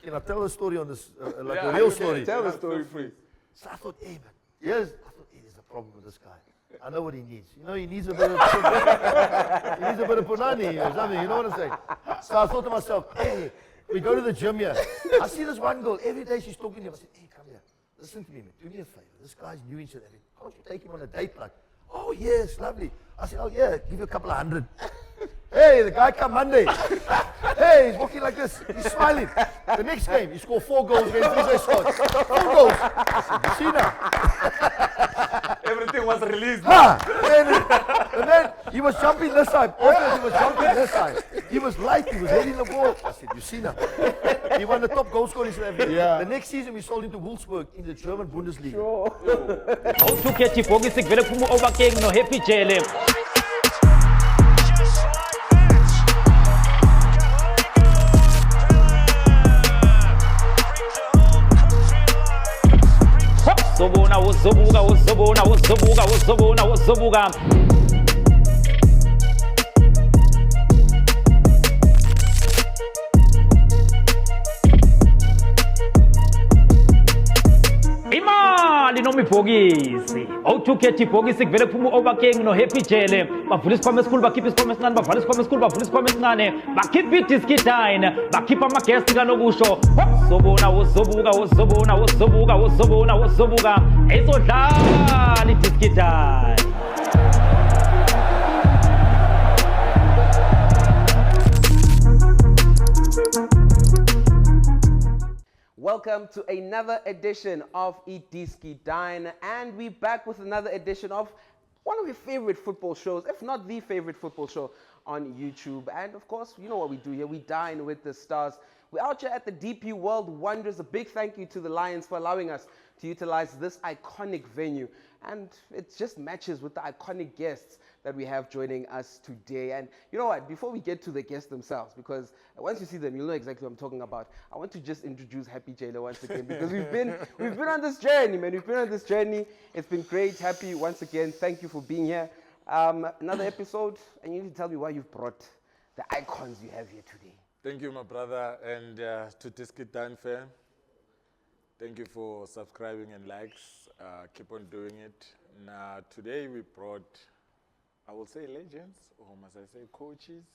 can I tell a story on this, like a real story? Tell the story, please. So I thought, hey, man, there's a problem with this guy. I know what he needs. You know, he needs a bit of punani or something, you know what I'm saying? So I thought to myself, hey, we go to the gym here. I see this one girl, every day she's talking to him. I said, hey, come here. Listen to me, man. Do me a favor. This guy's new in South Africa. Can't you take him on a date? Like, oh, yes, lovely. I said, oh, yeah, give you a couple of $100. Hey, the guy come Monday. Hey, he's walking like this. He's smiling. The next game, he scored 4 goals against Visa Scott. 4 goals. I said, you see now? Everything was released. And then he was jumping this side. After he was jumping this side. He was light. He was heading the ball. I said, you see now? He won the top goal scorer in South Africa. Yeah. The next season, we sold him to Wolfsburg in the German Bundesliga. Awuthukhethe ibhokisi kuvele phuma overking no Happy Jele. Wozobuka. Imali noma ibhokisi. Awuthukhethe ibhokisi kuvele phuma overking no Happy Jele. Bavula isikhwama esikhulu, bakhipha isikhwama esincane, bavala isikhwama esikhulu, bavula isikhwama esincane. Bakhipha iDiski Dine, bakhipha ama-guest kanokusho. Wozobuka. Ezodlala iDiski Dine. Welcome to another edition of iDiski Dine, and we're back with another edition of one of your favorite football shows, if not the favorite football show on YouTube. And of course, you know what we do here, we dine with the stars. We're out here at the DP World Wonders. A big thank you to the Lions for allowing us to utilize this iconic venue. And it just matches with the iconic guests that we have joining us today. And you know what, before we get to the guests themselves, because once you see them, you'll know exactly what I'm talking about. I want to just introduce Happy Jele once again, because we've been on this journey, man. We've been on this journey. It's been great. Happy, once again, thank you for being here. Another episode, and you need to tell me why you've brought the icons you have here today. Thank you, my brother, and to iDiski Dine fan. Thank you for subscribing and likes. Keep on doing it. Now, today we brought, I will say legends, or must I say coaches?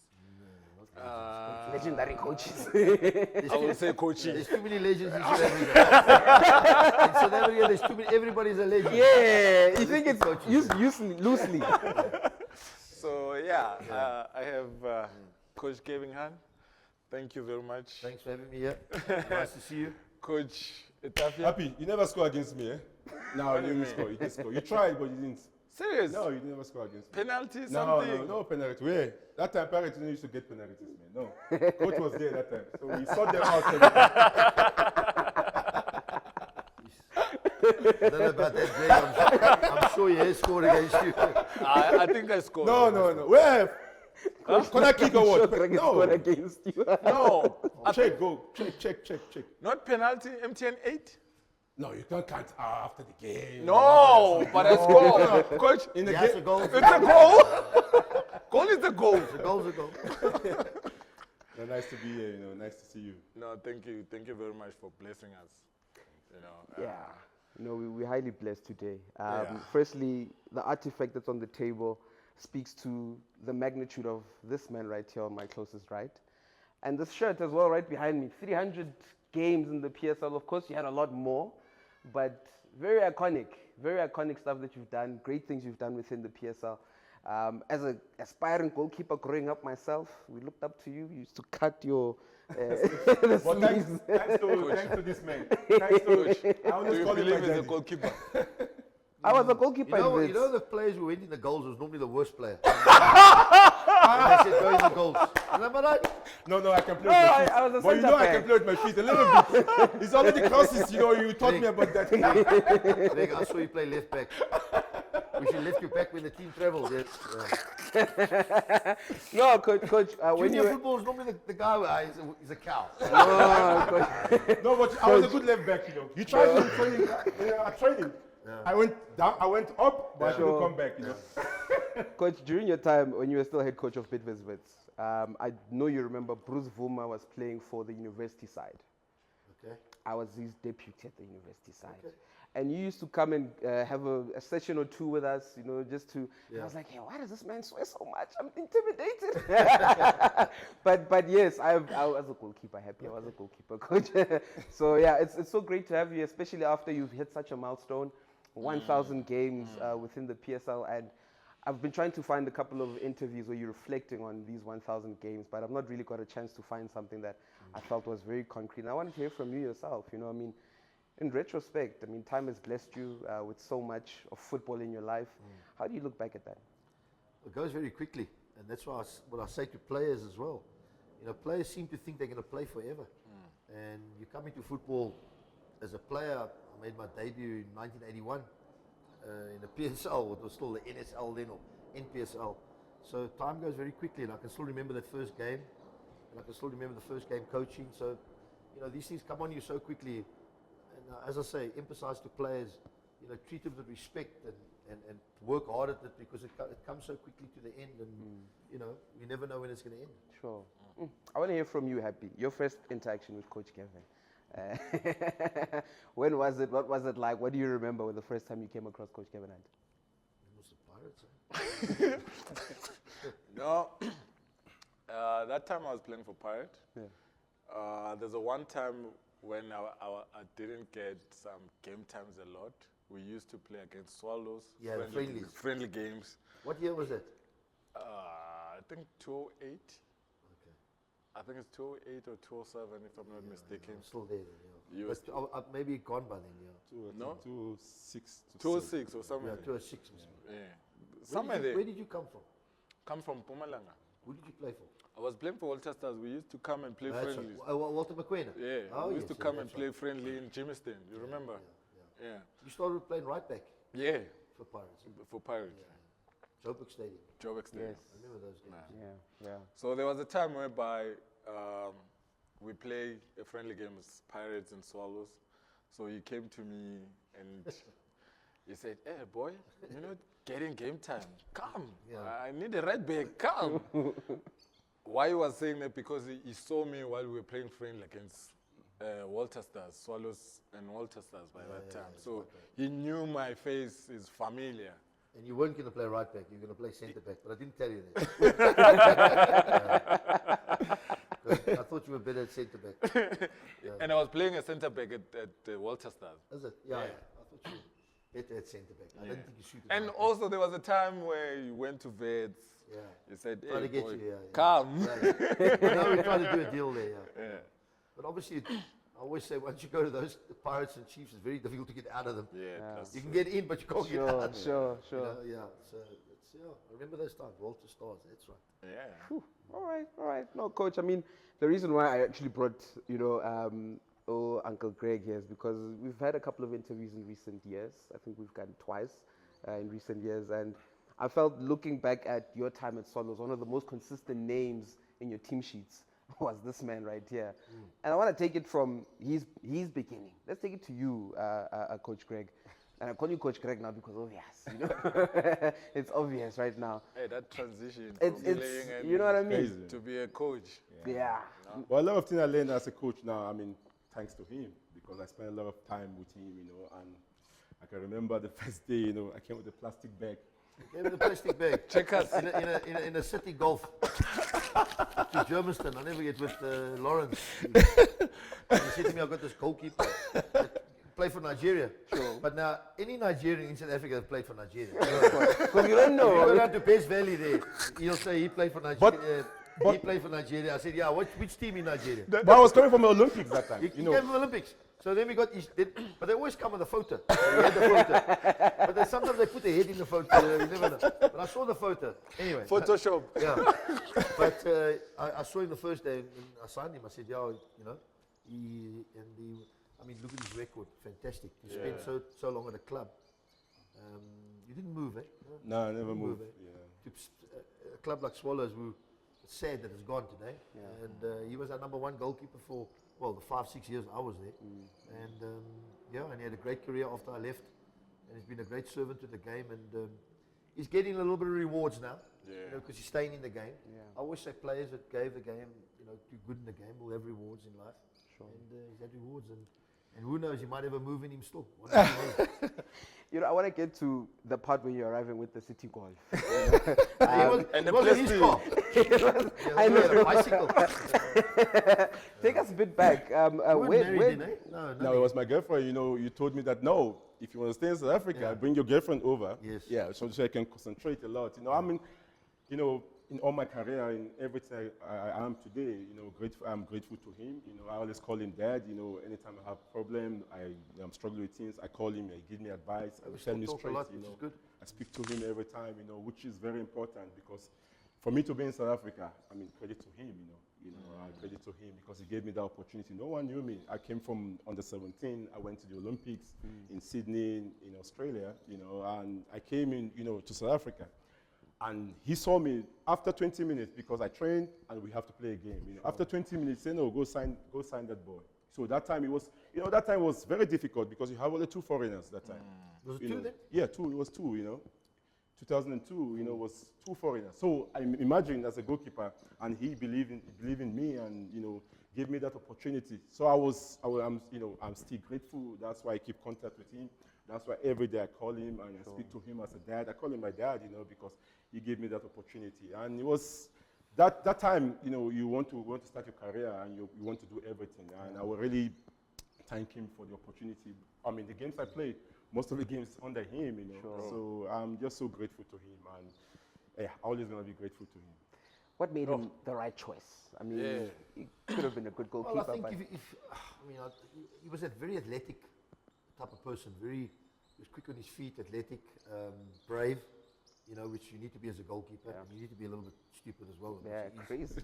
Legendary coaches. I will say coaches. There's too many legends in South Africa. In South Africa, there's too many, everybody's a legend. Yeah, you think it's used loosely. So, yeah, I have Coach Gavin Hunt. Thank you very much. Thanks for having me here. Nice to see you. Coach Etafia. Happy, you never score against me, eh? No, you didn't score. You didn't score. You tried, but you didn't. Serious? No, you never score against me. Penalty, No, something? no penalty. Where? That time, parents didn't used to get penalties, man. No. Coach was there that time. So we sought them out. I don't know about that, Greg. I'm sure he has scored against you. I think I scored. No. Where? Corner kick or what? No. Against you. No. Check, go. Check. Not penalty, MTN 8? No, you can't count after the game. No, but I scored. Coach, In the That's a game. goal. it's a goal. Goal is a goal. The goal's a goal. No, nice to be here, nice to see you. No, thank you. Thank you very much for blessing us. Yeah, we're highly blessed today. Firstly, the artifact that's on the table speaks to the magnitude of this man right here on my closest right. And this shirt as well right behind me, 300 games in the PSL. Of course, you had a lot more, but very iconic stuff that you've done, great things you've done within the PSL. As an aspiring goalkeeper growing up myself, we looked up to you. You used to cut your the But thanks to this man. Thanks to I Do always you call him believe my in the daddy. goalkeeper? I was a goalkeeper. You know the players who went in the goals was normally the worst player. And they said go in the goals. Remember that? No, I can play with my feet. I was a But you know centre I can back. play with my feet a little bit. It's only the crosses, you taught me about that. Greg, I saw you play left back. We should lift you back when the team travels. Yes. No, coach. When Junior you football is normally the guy who he's a cow. no, coach. No, but I was a good left back, You tried to training. I training. Yeah. I went down, I went up, but I couldn't Sure. come back, Coach, during your time when you were still head coach of Bidvest, I know you remember Bruce Vuma was playing for the university side. Okay. I was his deputy at the university side. Okay. And you used to come and have a session or two with us, you know, just to. Yeah. I was like, hey, why does this man swear so much? I'm intimidated. but yes, I was a goalkeeper. Happy I was a goalkeeper coach. So yeah, it's so great to have you, especially after you've hit such a milestone, 1,000 games within the PSL. And I've been trying to find a couple of interviews where you're reflecting on these 1,000 games, but I've not really got a chance to find something that I felt was very concrete. And I wanted to hear from you yourself. You know, I mean, in retrospect, I mean, time has blessed you with so much of football in your life. How do you look back at that? It goes very quickly, and that's why what I say to players as well. You know, players seem to think they're going to play forever. And you come into football as a player. I made my debut in 1981 in the PSL. It was still the NSL then, or NPSL. So time goes very quickly, and I can still remember that first game, and I can still remember the first game coaching. So, you know, these things come on you so quickly. And as I say, emphasize to players, you know, treat them with respect and work hard at it, because it comes so quickly to the end, and you know, you never know when it's going to end. Sure. I want to hear from you, Happy. Your first interaction with Coach Gavin. When was it? What was it like? What do you remember with the first time you came across Coach Gavin Hunt? It was the Pirates. No, that time I was playing for Pirate. Yeah. There's a one time when I didn't get some game times a lot. We used to play against Swallows. Yeah, the friendlies. Friendly games. What year was it? I think 2008. Okay. I think it's 2008 or 2007, if I'm not mistaken. I'm still there then, yeah. You But maybe gone by then, yeah. No? 2006 to 2006 or something. Yeah, 2006 or something. Yeah. Somewhere there. Where did you come from? Come from Mpumalanga. Who did you play for? I was playing for Walter Stars. We used to come and play That's friendlies. right. Walter McQueen? Yeah, Oh, we used yes, to come and that's play right. friendly in Jamestown. You remember? Yeah. You started playing right back Yeah. for Pirates. For Pirate. Joburg Stadium. Joburg Stadium. Yes. I remember those games. Yeah. So there was a time whereby we play a friendly game with Pirates and Swallows. So he came to me and he said, "Hey boy, you're not getting game time. Come. Yeah. I need a right back. Come." Why he was saying that? Because he saw me while we were playing friendly against Walter Stars, Swallows and Walter Stars by that time. So he knew my face is familiar. And you weren't going to play right back, you were going to play centre back, but I didn't tell you that. I thought you were better at centre back. And I was playing a centre back at Walter Stars. Is it? Yeah. I thought you were better at centre back. I didn't think you shoot it. And also there was a time where you went to Vets. Yeah. He said, Trying "Hey to get boy, you, yeah. come." I know we're trying to do a deal there, yeah. But obviously, I always say once you go to those Pirates and Chiefs, it's very difficult to get out of them. Plus You can get in, but you can't get out. Sure. You know, yeah. So it's, I remember those times. Walter Stars, that's right. Yeah. All right. No, Coach, I mean, the reason why I actually brought, Uncle Greg here is because we've had a couple of interviews in recent years. I think we've gotten twice in recent years. And I felt, looking back at your time at Swallows, one of the most consistent names in your team sheets was this man right here. And I want to take it from his beginning. Let's take it to you, Coach Greg. And I call you Coach Greg now because obvious, you know. It's obvious right now. Hey, that transition It's from playing and you know what I mean? Crazy. to be a coach. Yeah. Well, a lot of things I learned as a coach now, I mean, thanks to him, because I spent a lot of time with him, you know, and I can remember the first day, you know, I came with a plastic bag. Gave me the plastic bag. Checkers. In a city golf to Germiston. I'll never forget, with Lawrence. He said to me, I've got this goalkeeper that play for Nigeria. Sure. But now, any Nigerian in South Africa has played for Nigeria. Because you don't You know. go down to Best Valley there, he'll say he played for Nigeria. He played for Nigeria. I said, yeah, which team in Nigeria? But I was coming from the Olympics that time, He you came know. from the Olympics. So then we got but they always come with a photo. So we had the photo. But then sometimes they put their head in the photo. You never know. But I saw the photo. Anyway. Photoshop. Yeah. But I saw him the first day and I signed him. I said, yeah, you know, I mean, look at his record. Fantastic. He spent so long at a club. You didn't move, eh? No, I never Didn't moved. move, eh? Yeah. To a club like Swallows, it's sad that it's gone today. Yeah. And he was our #1 goalkeeper for, well, the 5-6 years I was there. And and he had a great career after I left. And he's been a great servant to the game. And he's getting a little bit of rewards now, you know, because he's staying in the game. Yeah. I always say players that gave the game, you know, do good in the game will have rewards in life. and he's had rewards, and who knows, he might have a move in him still. One or two moves. You know, I want to get to the part when you're arriving with the City Golf. And it wasn't his car. I know. A bicycle. Take us a bit back. No, it was my girlfriend. You know, you told me that no, if you want to stay in South Africa, bring your girlfriend over. Yes. Yeah, so I can concentrate a lot. You know, I mean, you know, in all my career, in everything I am today, you know, I'm grateful to him. You know, I always call him dad. You know, anytime I have a problem, I'm struggling with things, I call him, he gives me advice, he tell me straight, you know. I speak to him every time, you know, which is very important because for me to be in South Africa, I mean, credit to him, credit to him because he gave me that opportunity. No one knew me. I came from under 17. I went to the Olympics in Sydney, in Australia, you know, and I came in, you know, to South Africa. And he saw me after 20 minutes because I trained and we have to play a game. You know, after 20 minutes, he said, no, go sign that boy. So that time it was, you know, that time was very difficult because you have only 2 foreigners that time. Was it 2 then? Yeah, 2. It was 2. You know, 2002. You know, was 2 foreigners. So I imagine as a goalkeeper, and he believed in me, and you know, gave me that opportunity. So I'm still grateful. That's why I keep contact with him. That's why every day I call him and I speak to him as a dad. I call him my dad, you know, because he gave me that opportunity. And it was that time, you know, you want to start your career and you want to do everything. And I will really thank him for the opportunity. I mean, the games I played, most of the games under him, you know. So I'm just so grateful to him, and always gonna be grateful to him. What made him the right choice? I mean, he could have been a good goalkeeper. Well, I think but he was a very athletic type of person. He was quick on his feet, athletic, brave. You know, which you need to be as a goalkeeper. And you need to be a little bit stupid as well. yeah, crazy.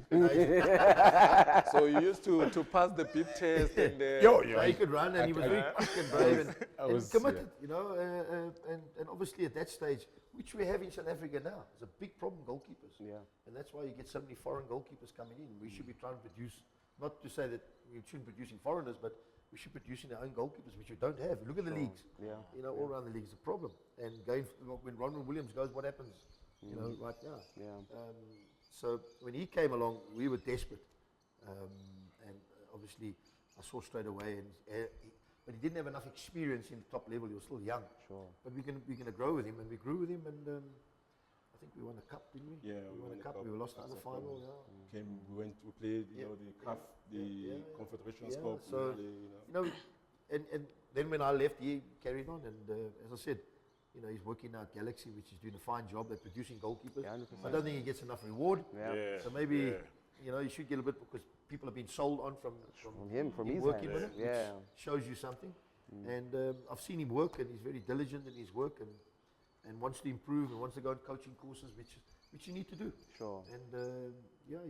So you used to pass the beep test and He could run, and he was very quick and brave and committed. You know, and obviously at that stage, which we have in South Africa now, is a big problem, goalkeepers. Yeah. And that's why you get so many foreign goalkeepers coming in. We should be trying to produce, not to say that we shouldn't be producing foreigners, but we should be producing our own goalkeepers, which we don't have. Look at the leagues. Yeah. You know, all around the league is a problem. And when Ronald Williams goes, what happens? You know, right now. Yeah. So when he came along, we were desperate. And obviously, I saw straight away. But he didn't have enough experience in the top level. He was still young. Sure. But we're going to grow with him, and we grew with him. And I think we won the cup, didn't we? Yeah, we won the cup. We lost in the final. Yeah. We played, you know, the CAF, the Confederations Cup. So, you know, and then when I left, he carried on. And as I said, you know, he's working now at Galaxy, which is doing a fine job at producing goalkeepers. Yeah, I don't think he gets enough reward. Yeah. So maybe, you know, you should get a bit, because people have been sold on from him, from his working hands. with it, Yeah. which shows you something. And I've seen him work, and he's very diligent in his work, and wants to improve and wants to go on coaching courses, which you need to do. Sure. And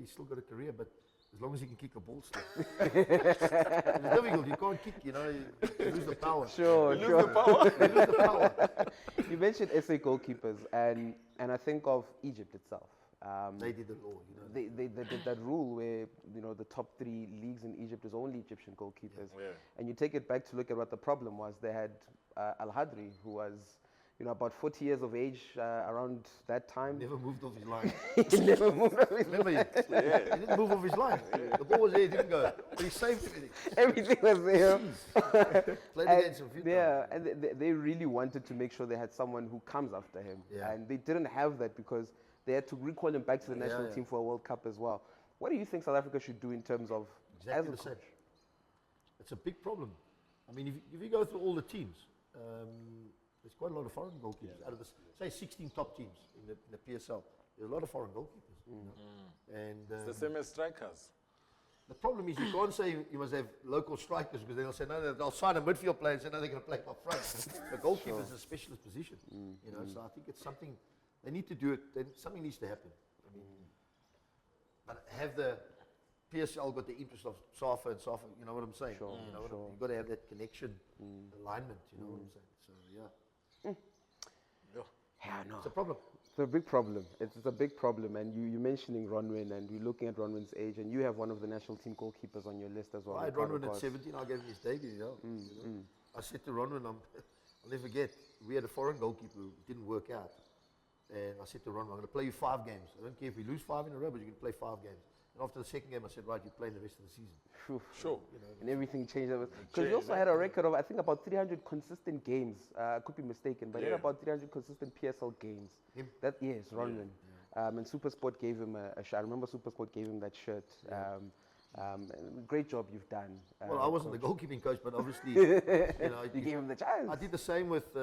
he's still got a career, but as long as he can kick a ball still. It's difficult. You can't kick, you know, you lose the power. Sure. You lose the power. You mentioned SA goalkeepers, and I think of Egypt itself. They did the law, you know. They did that rule where, you know, the top 3 leagues in Egypt is only Egyptian goalkeepers. Yeah. And you take it back to look at what the problem was. They had Al-Hadri, who was, you know, about 40 years of age around that time. Never moved off his line. He never moved off his Remember, he didn't move off his line. The ball was there, he didn't go. But he saved everything. Everything was there. Played against him a few times. Yeah, and they really wanted to make sure they had someone who comes after him. Yeah. And they didn't have that because they had to recall him back to the national team for a World Cup as well. What do you think South Africa should do in terms of Exactly as the a same. It's a big problem. I mean, if you go through all the teams, there's quite a lot of foreign goalkeepers. Out of the, say, 16 top teams in the PSL, there's a lot of foreign goalkeepers. You know? And it's the same as strikers. the problem is you can't say you must have local strikers, because they'll say, no, they'll sign a midfield player and say, no, they're going to play up front. The goalkeeper is a specialist position. You know, so I think it's something, they need to do it, something needs to happen. I mean, but have the PSL got the interest of Safa and Safa, you know what I'm saying? Sure, you know what sure. you've got to have that connection, alignment, you know what I'm saying? So, yeah. Yeah, no. It's a problem. It's a big problem. It's a big problem. And you're mentioning Ronwin, and we're looking at Ronwin's age, and you have one of the national team goalkeepers on your list as well. I had Ricardo Ronwin at Kos. 17, I gave him his debut, you know. I said to Ronwin, I'll never forget, we had a foreign goalkeeper who didn't work out. And I said to Ronwin, I'm going to play you 5 games. I don't care if we lose 5 in a row, but you're going to play 5 games. And after the second game, I said, right, you're playing the rest of the season. Sure. And everything changed. Because you also had a record of, I think, about 300 consistent games. I could be mistaken, but he had about 300 consistent PSL games. Him? Yes, Ronman. And Supersport gave him a shirt. I remember Supersport gave him that shirt. Great job you've done. Well, I wasn't the goalkeeping coach, but obviously, You gave him the chance. I did the same with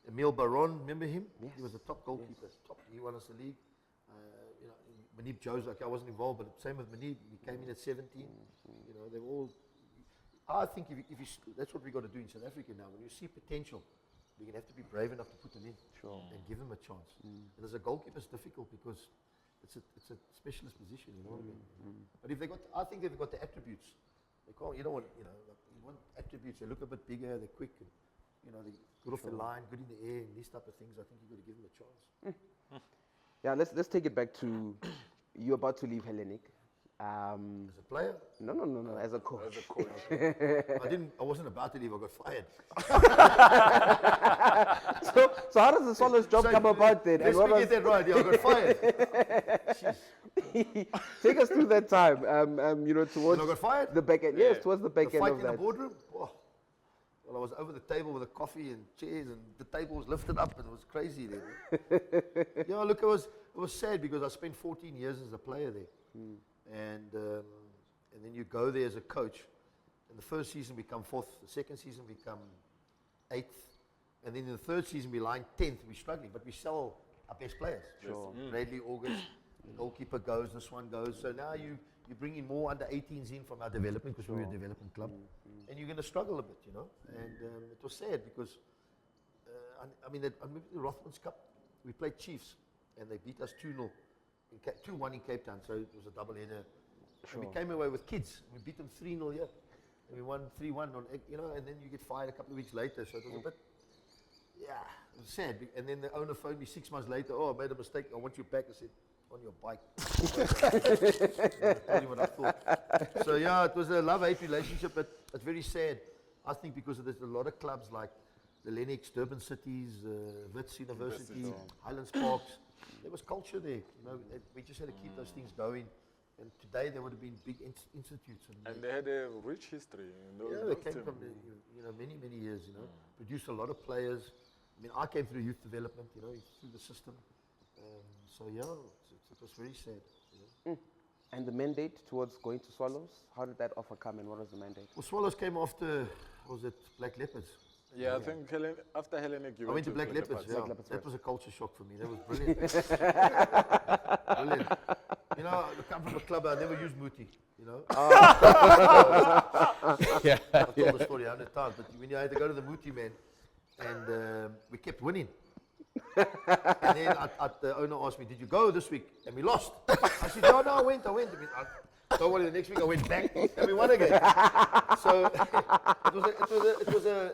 Emile Baron. Remember him? Yes. He was the top goalkeeper. He won us the league. Manib Jozak, I wasn't involved, but same with Manib. He came in at 17. They're all. I think if you that's what we got to do in South Africa now. When you see potential, we're going to have to be brave enough to put them in and give them a chance. And as a goalkeeper, it's difficult because it's a specialist position. You know what I mean? But if I think they've got the attributes. They can't. You don't want. You want attributes. They look a bit bigger. They're quick. And, they're good off the line, good in the air, and these type of things. I think you've got to give them a chance. Yeah, let's take it back to you're about to leave Hellenic. As a player? No, as a coach. As a coach. I wasn't about to leave. I got fired. So how does the Swallows job come about then? Let's get that right. Yeah, I got fired. Take us through that time. Towards When I got fired? the back end. Yes, towards the back The end fight of in the that. boardroom? Oh. Well, I was over the table with a coffee and chairs, and the table was lifted up, and it was crazy there. Look, it was sad because I spent 14 years as a player there. And then you go there as a coach. And the first season we come 4th, the second season we come 8th, and then in the third season we line 10th. We're struggling, but we sell our best players. Sure. Bradley August, the goalkeeper goes, this one goes. So now you bring in more under 18s in from our development because we're a development club, and you're going to struggle a bit, And it was sad because I remember the Rothmans Cup. We played Chiefs, and they beat us 2-0. 2-1 in Cape Town, so it was a double header. And we came away with kids. We beat them 3-0 here. And we won 3-1 and then you get fired a couple of weeks later. So it was a bit, it was sad. And then the owner phoned me 6 months later. Oh, I made a mistake. I want you back. I said, on your bike. I told you what I thought. So it was a love-hate relationship, but it's very sad. I think because there's a lot of clubs like the Hellenic, Durban Cities, Wits University, Highlands Parks. There was culture there, we just had to keep those things going. And today there would have been big institutes. And they had a rich history. They came from many, many years, produced a lot of players. I came through youth development, through the system. It was very sad. And the mandate towards going to Swallows, how did that offer come and what was the mandate? Well, Swallows came after, was it Black Leopards? Yeah, I think after Hellenic you I went to Black Leopards. Leopards. Yeah. That was a culture shock for me. That was brilliant. Brilliant. I come from a club, I never used Muti, I've told the story 100 times, but when you had to go to the Muti, man, and we kept winning. And then the owner asked me, did you go this week? And we lost. I said, no, I went. Don't worry, the next week I went back and we won again. So it was a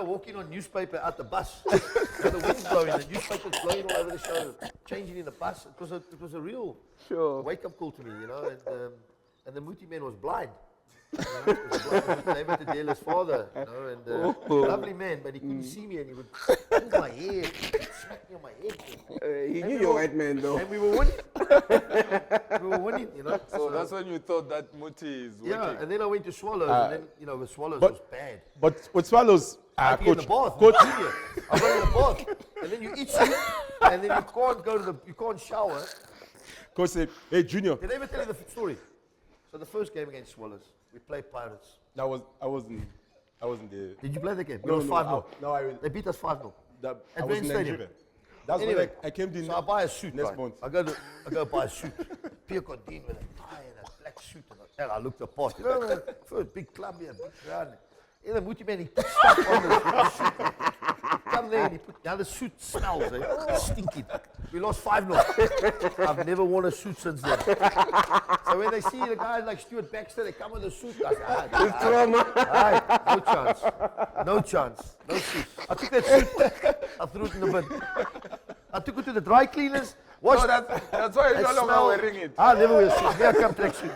walking on newspaper at the bus. And the wind's blowing, the newspaper's blowing all over the show, changing in the bus. It was a real wake-up call to me, and the Muti man was blind. David Adela's father, and lovely man, but he couldn't see me, and he would pull my hair, smack me on my head. He knew you're a white man, though. And we were winning. So that's when you thought that Muti is working. Yeah, and then I went to Swallows, and then with Swallows was bad. But with Swallows, I coach, in the bath, coach, I go in the bath, and then you eat soup, and then you can't shower. coach said, "Hey, Junior." Did I ever tell you the story? So the first game against Swallows, we played Pirates. I wasn't there. Did you play the game? No, It was 5-0. No, I They beat us 5-0. I At was Rand in Stadium. Nigeria. That's Anyway, when I came to So I buy a suit. next right? month. I go buy a suit. Pierre Cordine with a tie and a black suit. And I looked the part. For a big club here, big crowd. And the Muti man, he put stuff on the suit. Come there and he put, now the suit smells, stinky. We lost 5-0. I've never worn a suit since then. So when they see the guys like Stuart Baxter, they come with a suit. I say, no chance. No suit. I took that suit, I threw it in the bin. I took it to the dry cleaners. Washed That's why you're no longer wearing it. I never wear a suit. Never come track suit.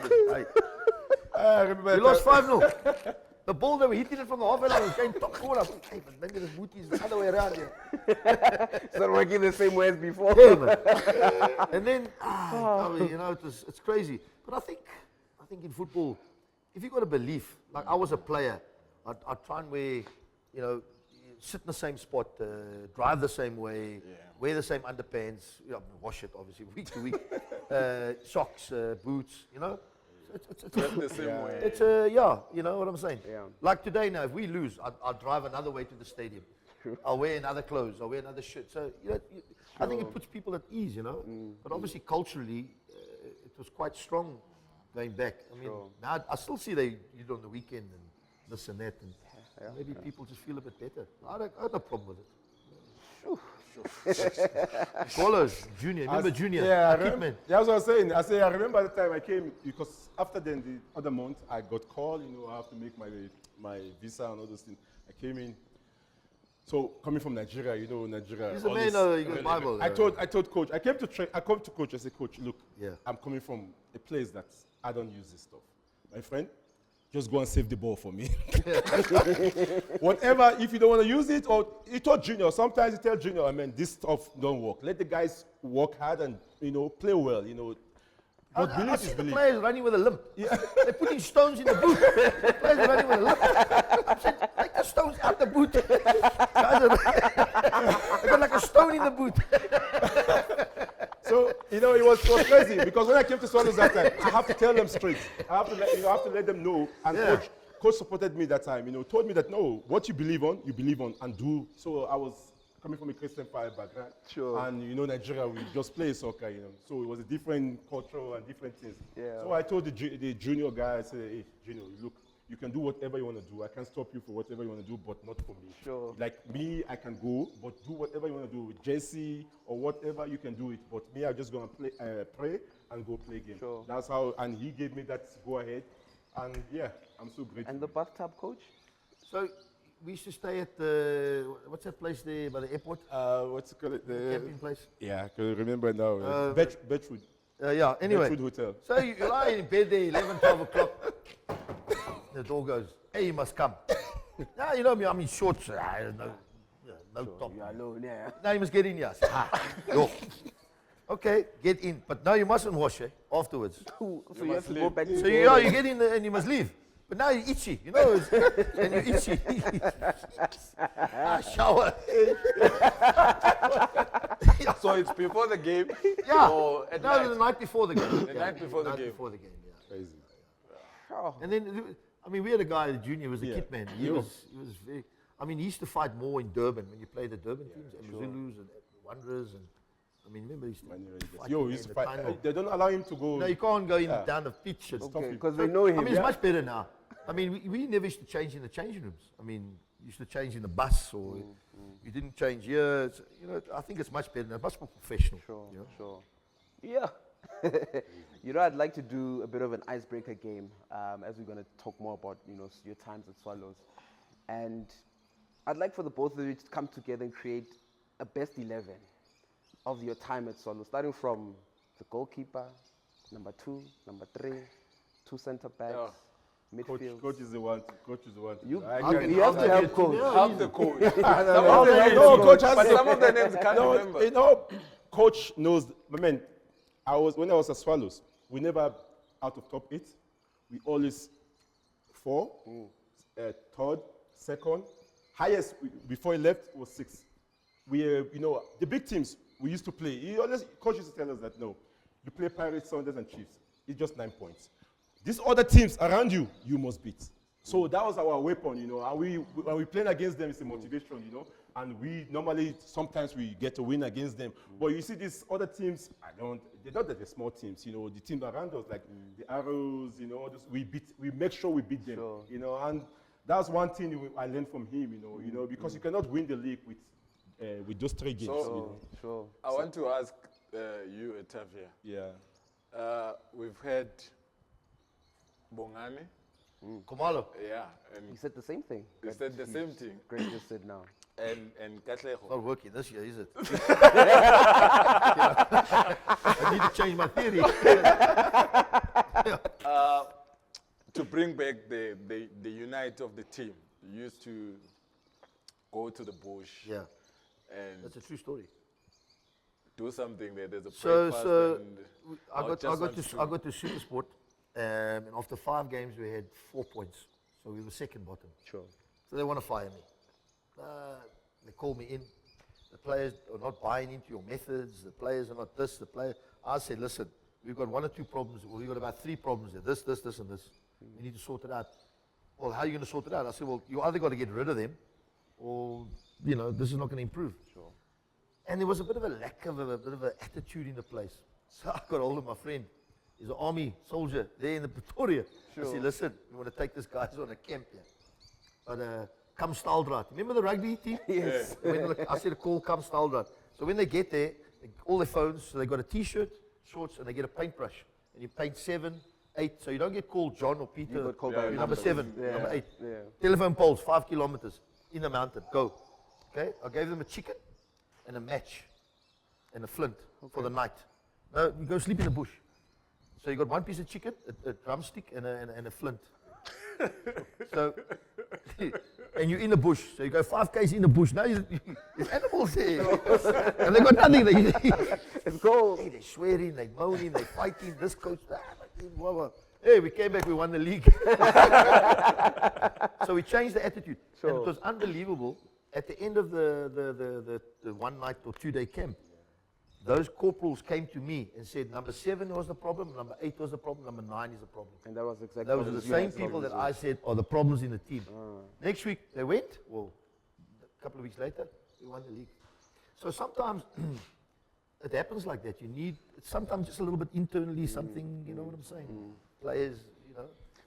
I remember We lost 5-0. the ball that we hitting it from the half line was going top corner. Hey, but maybe the booty is the other way around here. It's not working the same way as before. Yeah, man. And then, you know, it's crazy. But I think in football, if you've got a belief, like I was a player, I'd try and wear, you know, sit in the same spot, drive the same way, wear the same underpants, you know, wash it obviously week to week, socks, boots, you know. It's the same way. It's you know what I'm saying? Yeah. Like today now, if we lose, I'll drive another way to the stadium. I'll wear another clothes, I'll wear another shirt. So, you know, I think it puts people at ease, you know. But obviously culturally, it was quite strong going back. I mean, now I still see they eat on the weekend and this and that, and maybe people just feel a bit better. I have no problem with it. Swallows, Junior. Remember Junior? Yeah, I Keep remember. man. That's what I was saying. I remember the time I came, because after then, the other month, I got called, you know, I have to make my visa and all those things. I came in. So, coming from Nigeria, you know, Nigeria. He's a all man, this- he got Bible. I told coach, I come to coach, I said, coach, look, Yeah. I'm coming from a place that I don't use this stuff. My friend, just go and save the ball for me. Whatever, if you don't want to use it, or he told Junior, sometimes he tell Junior, I mean, this stuff don't work. Let the guys work hard and, you know, play well, you know. But I believe see is the belief. players running with a limp. They're putting stones in the boot. The players are running with a limp. I'm saying, take the stones out the boot. Guys they got like a stone in the boot. So, you know, it was crazy because when I came to Swallows that time, I have to tell them straight. I have to let them know. And coach supported me that time, you know, told me that, no, what you believe on, and do. So I was coming from a Christian background. Sure. And, you know, Nigeria, we just play soccer, you know. So it was a different culture and different things. Yeah. So I told the junior guy, I said, hey, Junior, look, you can do whatever you want to do. I can't stop you for whatever you want to do, but not for me. Sure. Like me, I can go, but do whatever you want to do with Jesse or whatever you can do it. But me, I'm just going to pray and go play game. Sure. That's how, and he gave me that go ahead. And yeah, I'm so grateful. And the bathtub coach? So we used to stay at the, what's that place there by the airport? What's it called? Camping place? Yeah, I can remember now. Bedford. Yeah, anyway. Bedford Hotel. So you lie in bed there, 11, 12 o'clock. The door goes, hey, you must come. Now, you know me, I'm in shorts. No top. You're alone, yeah. Now you must get in here. I said, yo. Okay, get in. But now you mustn't wash afterwards. So you have to go back to So you get in there and you must leave. But now you're itchy, you know, and you're itchy. Shower. So it's before the game? Yeah. Or at No, night? the night before the game. The night before the game. Before the game, yeah. Crazy. Oh. And then, I mean, we had a guy, Junior, was a Yeah. kid man. He was very, I mean, he used to fight more in Durban when you played the Durban teams, and Zulus and Wanderers, and I mean, remember he used to fight Yo, in he used to the fight. tunnel. They don't allow him to go. No, you can't go in down the pitch. And Okay, because they know him. I mean, it's much better now. I mean, we never used to change in the changing rooms. I mean, you used to change in the bus, or you didn't change here. It's, you know, I think it's much better now, much more professional. Sure, you know? sure. Yeah. You know, I'd like to do a bit of an icebreaker game as we're going to talk more about, you know, your times at Swallows. And I'd like for the both of you to come together and create a best 11 of your time at Swallows, starting from the goalkeeper, number 2, number 3, 2 center backs, midfield. Coach is the one. Coach is the one. You I have to help coach. Help the coach. No, coach has But to- some of the names can't remember. You know, coach knows. I mean, when I was at Swallows, we never out of top 8. We always 4, third, second. Highest before he left was 6. We, you know, the big teams we used to play. Coach used to tell us that no, you play Pirates, Sounders, and Chiefs. It's just 9 points. These other teams around you, you must beat. So that was our weapon, you know. And when we playing against them, it's a motivation, you know. And we normally, sometimes we get a win against them. But you see these other teams, they're not that they're small teams, you know. The teams around us, like the Arrows, you know, we make sure we beat them, you know. And that's one thing I learned from him, you know, because you cannot win the league with those 3 games. So, Sure. I want to ask you, Etafia. Yeah. We've had Bongani. Komalo. Yeah. He And said the same thing. he said the same thing. Great just said now. And Katlego. Not working this year, is it? I need to change my theory. to bring back the unite of the team. You used to go to the bush Yeah, and that's a true story. do something there. There's a So, breakfast and I got just to Supersport, and after 5 games we had 4 points, so we were second bottom. Sure. So they want to fire me. They call me in. The players are not buying into your methods. The players are not this. I said, listen, we've got 1 or 2 problems. Well, we've got about 3 problems there. This, and this. We need to sort it out. Well, how are you going to sort it out? I said, well, you either got to get rid of them, or this is not going to improve. Sure. And there was a bit of a lack of a bit of an attitude in the place. So I got hold of my friend. He's an army soldier there in the Pretoria. I said, listen, we want to take this guys on a camp here. But come Staldraad. Remember the rugby team? Yes. I said, call come Staldraad. So when they get there, all their phones, so they got a T-shirt, shorts, and they get a paintbrush. And you paint 7, 8. So you don't get called John or Peter. You got called by You're your number number. 7, Yeah. number 8. Yeah. Telephone poles, 5 kilometers in the mountain. Go. Okay? I gave them a chicken and a match and a flint for the night. No, you go sleep in the bush. So you got 1 piece of chicken, a drumstick, and a flint. So, and you're in the bush. So you go 5 k's in the bush. Now there's animals there, and they got nothing. It's cold. Hey, they're swearing, they're moaning, they're fighting. This coach, blah, blah. Hey, we came back, we won the league. So we changed the attitude, and it was unbelievable. At the end of the 1 night or 2 day camp, those corporals came to me and said, number 7 was the problem, number 8 was the problem, number 9 is the problem. And that was exactly. Those are the same people that I said are the problems in the team. Next week they went, well, a couple of weeks later, we won the league. So sometimes it happens like that. You need sometimes just a little bit internally something, you know what I'm saying? Players,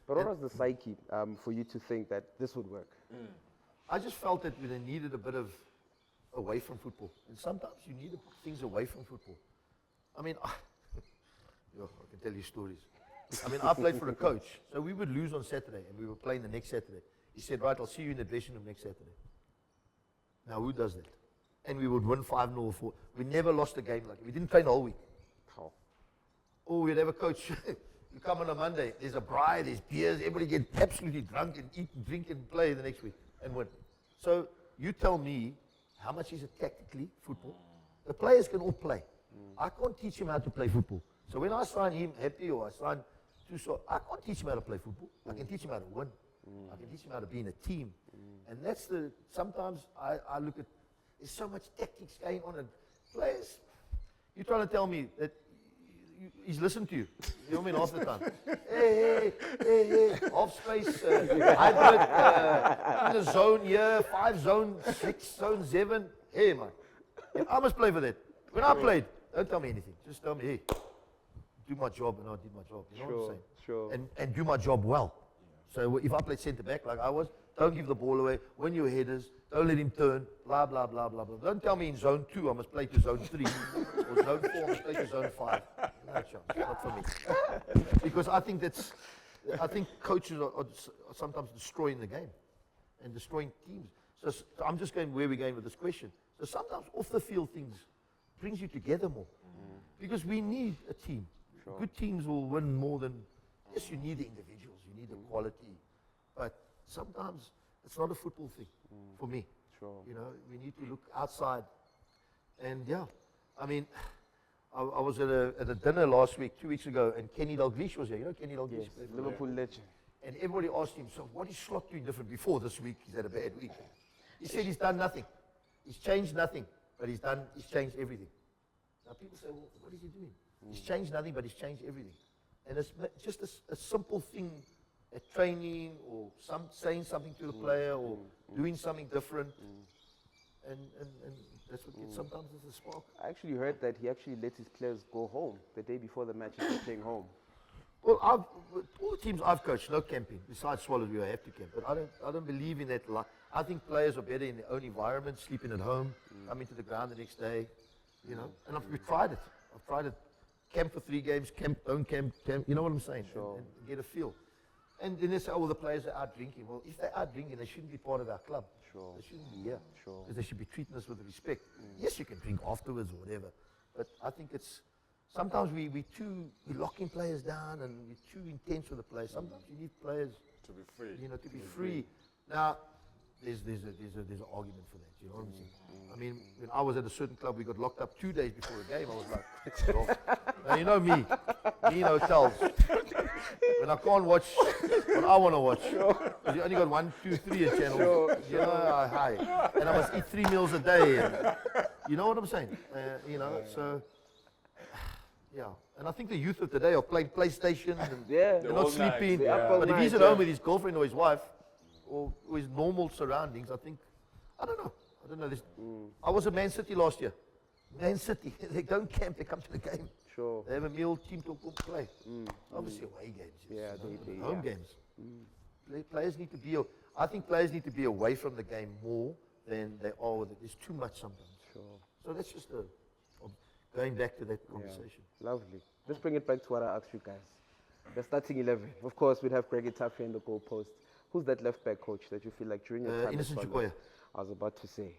But what was the psyche for you to think that this would work? I just felt that they needed a bit of away from football. And sometimes you need to put things away from football. I mean, I can tell you stories. I mean, I played for a coach. So we would lose on Saturday, and we were playing the next Saturday. He said, right, I'll see you in the dressing room next Saturday. Now, who does that? And we would win 5-0 or 4. We never lost a game like that. We didn't train the whole week. How? Oh, we'd have a coach. You come on a Monday, there's a braai, there's beers, everybody get absolutely drunk and eat and drink and play the next week and win. So you tell me, how much is it tactically, football? The players can all play. I can't teach him how to play football. So when I sign him Happy or I sign Tuso, I can't teach him how to play football. I can teach him how to win. I can teach him how to be in a team. And that's sometimes I look at, there's so much tactics going on and players, you're trying to tell me that he's listened to you. You know what I mean? Half the time. Hey, off space, hybrid, in the zone here, 5 zone, 6 zone, 7. Hey, man. I must play for that. When I played, don't tell me anything. Just tell me, hey, do my job, and I did my job. You know what I'm saying? Sure. And do my job well. So if I played centre back like I was, don't give the ball away, win your headers, don't let him turn, blah, blah, blah, blah, blah. Don't tell me in zone 2 I must play to zone 3, or zone 4 I must play to zone 5. No chance, not for me. Because I think coaches are sometimes destroying the game and destroying teams. So I'm just going where we're going with this question. So sometimes off the field things brings you together more. Because we need a team. Sure. Good teams will win more than, yes, you need the individuals, you need the quality. But sometimes it's not a football thing for me. Sure. You know, we need to look outside. And yeah, I mean, I was at a dinner last week, 2 weeks ago, and Kenny Dalglish was here. You know Kenny Dalglish? Yes, Liverpool legend. And everybody asked him, so what is Slot doing different before this week? He's had a bad week. He said he's done nothing. He's changed nothing, but he's changed everything. Now people say, well, what is he doing? He's changed nothing, but he's changed everything. And it's just a simple thing at training or saying something to the player or doing something different. And that's what gets sometimes is a spark. I actually heard that he actually let his players go home the day before the match. He was playing home. Well, all the teams I've coached, no camping. Besides Swallows, we have to camp. But I don't believe in that. I think players are better in their own environment, sleeping at home, coming to the ground the next day, you know. And we've tried it. I've tried it. Camp for 3 games, camp, don't camp, camp. You know what I'm saying? Sure. And get a feel. And then they say, oh, the players are out drinking. Well, if they're out drinking, they shouldn't be part of our club. Sure. They shouldn't be here. Sure. Because they should be treating us with respect. Yes, you can drink afterwards or whatever. But I think it's sometimes we locking players down and we're too intense with the players. Sometimes you need players To be free. you know, to be free. Now, there's an argument for that. You know what I'm saying? I mean, when I was at a certain club, we got locked up 2 days before a game. I was like, well, now you know me in hotels. When I can't watch what I want to watch, because you only got 1, 2, 3 channels. You know, hi, and I must eat 3 meals a day. And, you know what I'm saying? You know, so. Yeah, and I think the youth of today are playing PlayStation and they're not sleeping. But if he's at home with his girlfriend or his wife or his normal surroundings, I don't know. I was at Man City last year. Man City, they don't camp, they come to the game. Sure. They have a meal, team to go play. Obviously away games. Yeah, home games. Players need to be, I think players need to be away from the game more than they are with it. There's too much sometimes. Sure. So that's just going back to that conversation. Lovely. Let's bring it back to what I asked you guys. The starting 11. Of course, we'd have Greg Etafia in the goalpost. Who's that left back coach that you feel like during your time? Innocent at Swallows? Chukoya. I was about to say.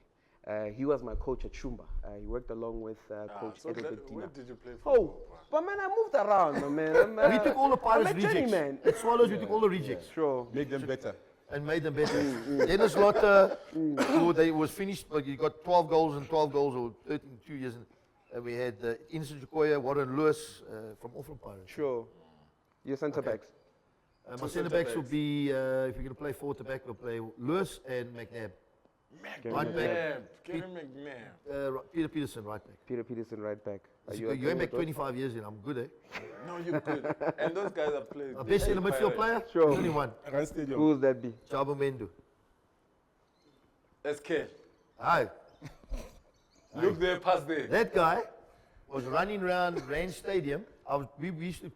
He was my coach at Shumba. He worked along with Coach So Edward where Dina. did you play Oh, but man, I moved around, man. We took all the Pirates I'm a rejects. journeyman. At Swallows, we took all the rejects Sure. Make them better. and made them better. Dennis Lotter, who they was finished, but he got 12 goals and 12 goals or 13 2 years. And we had Innocent Chukoya, Warren Lewis from Pirates. Sure. Your centre backs. My centre backs will be, if we're going to play forward to back, we'll play Lewis and McNabb. Right back. Kevin McNabb. Peter Peterson, right back. Peter Peterson, right back. You're going back 25 years in, I'm good, eh? No, you're good. And those guys are playing. Our best in the midfield player? Sure. There's only one. Run Stadium. Who would that be? Jabu Mendu. SK. Aye. Look there, pass there. That guy was running around Rand Stadium. We used to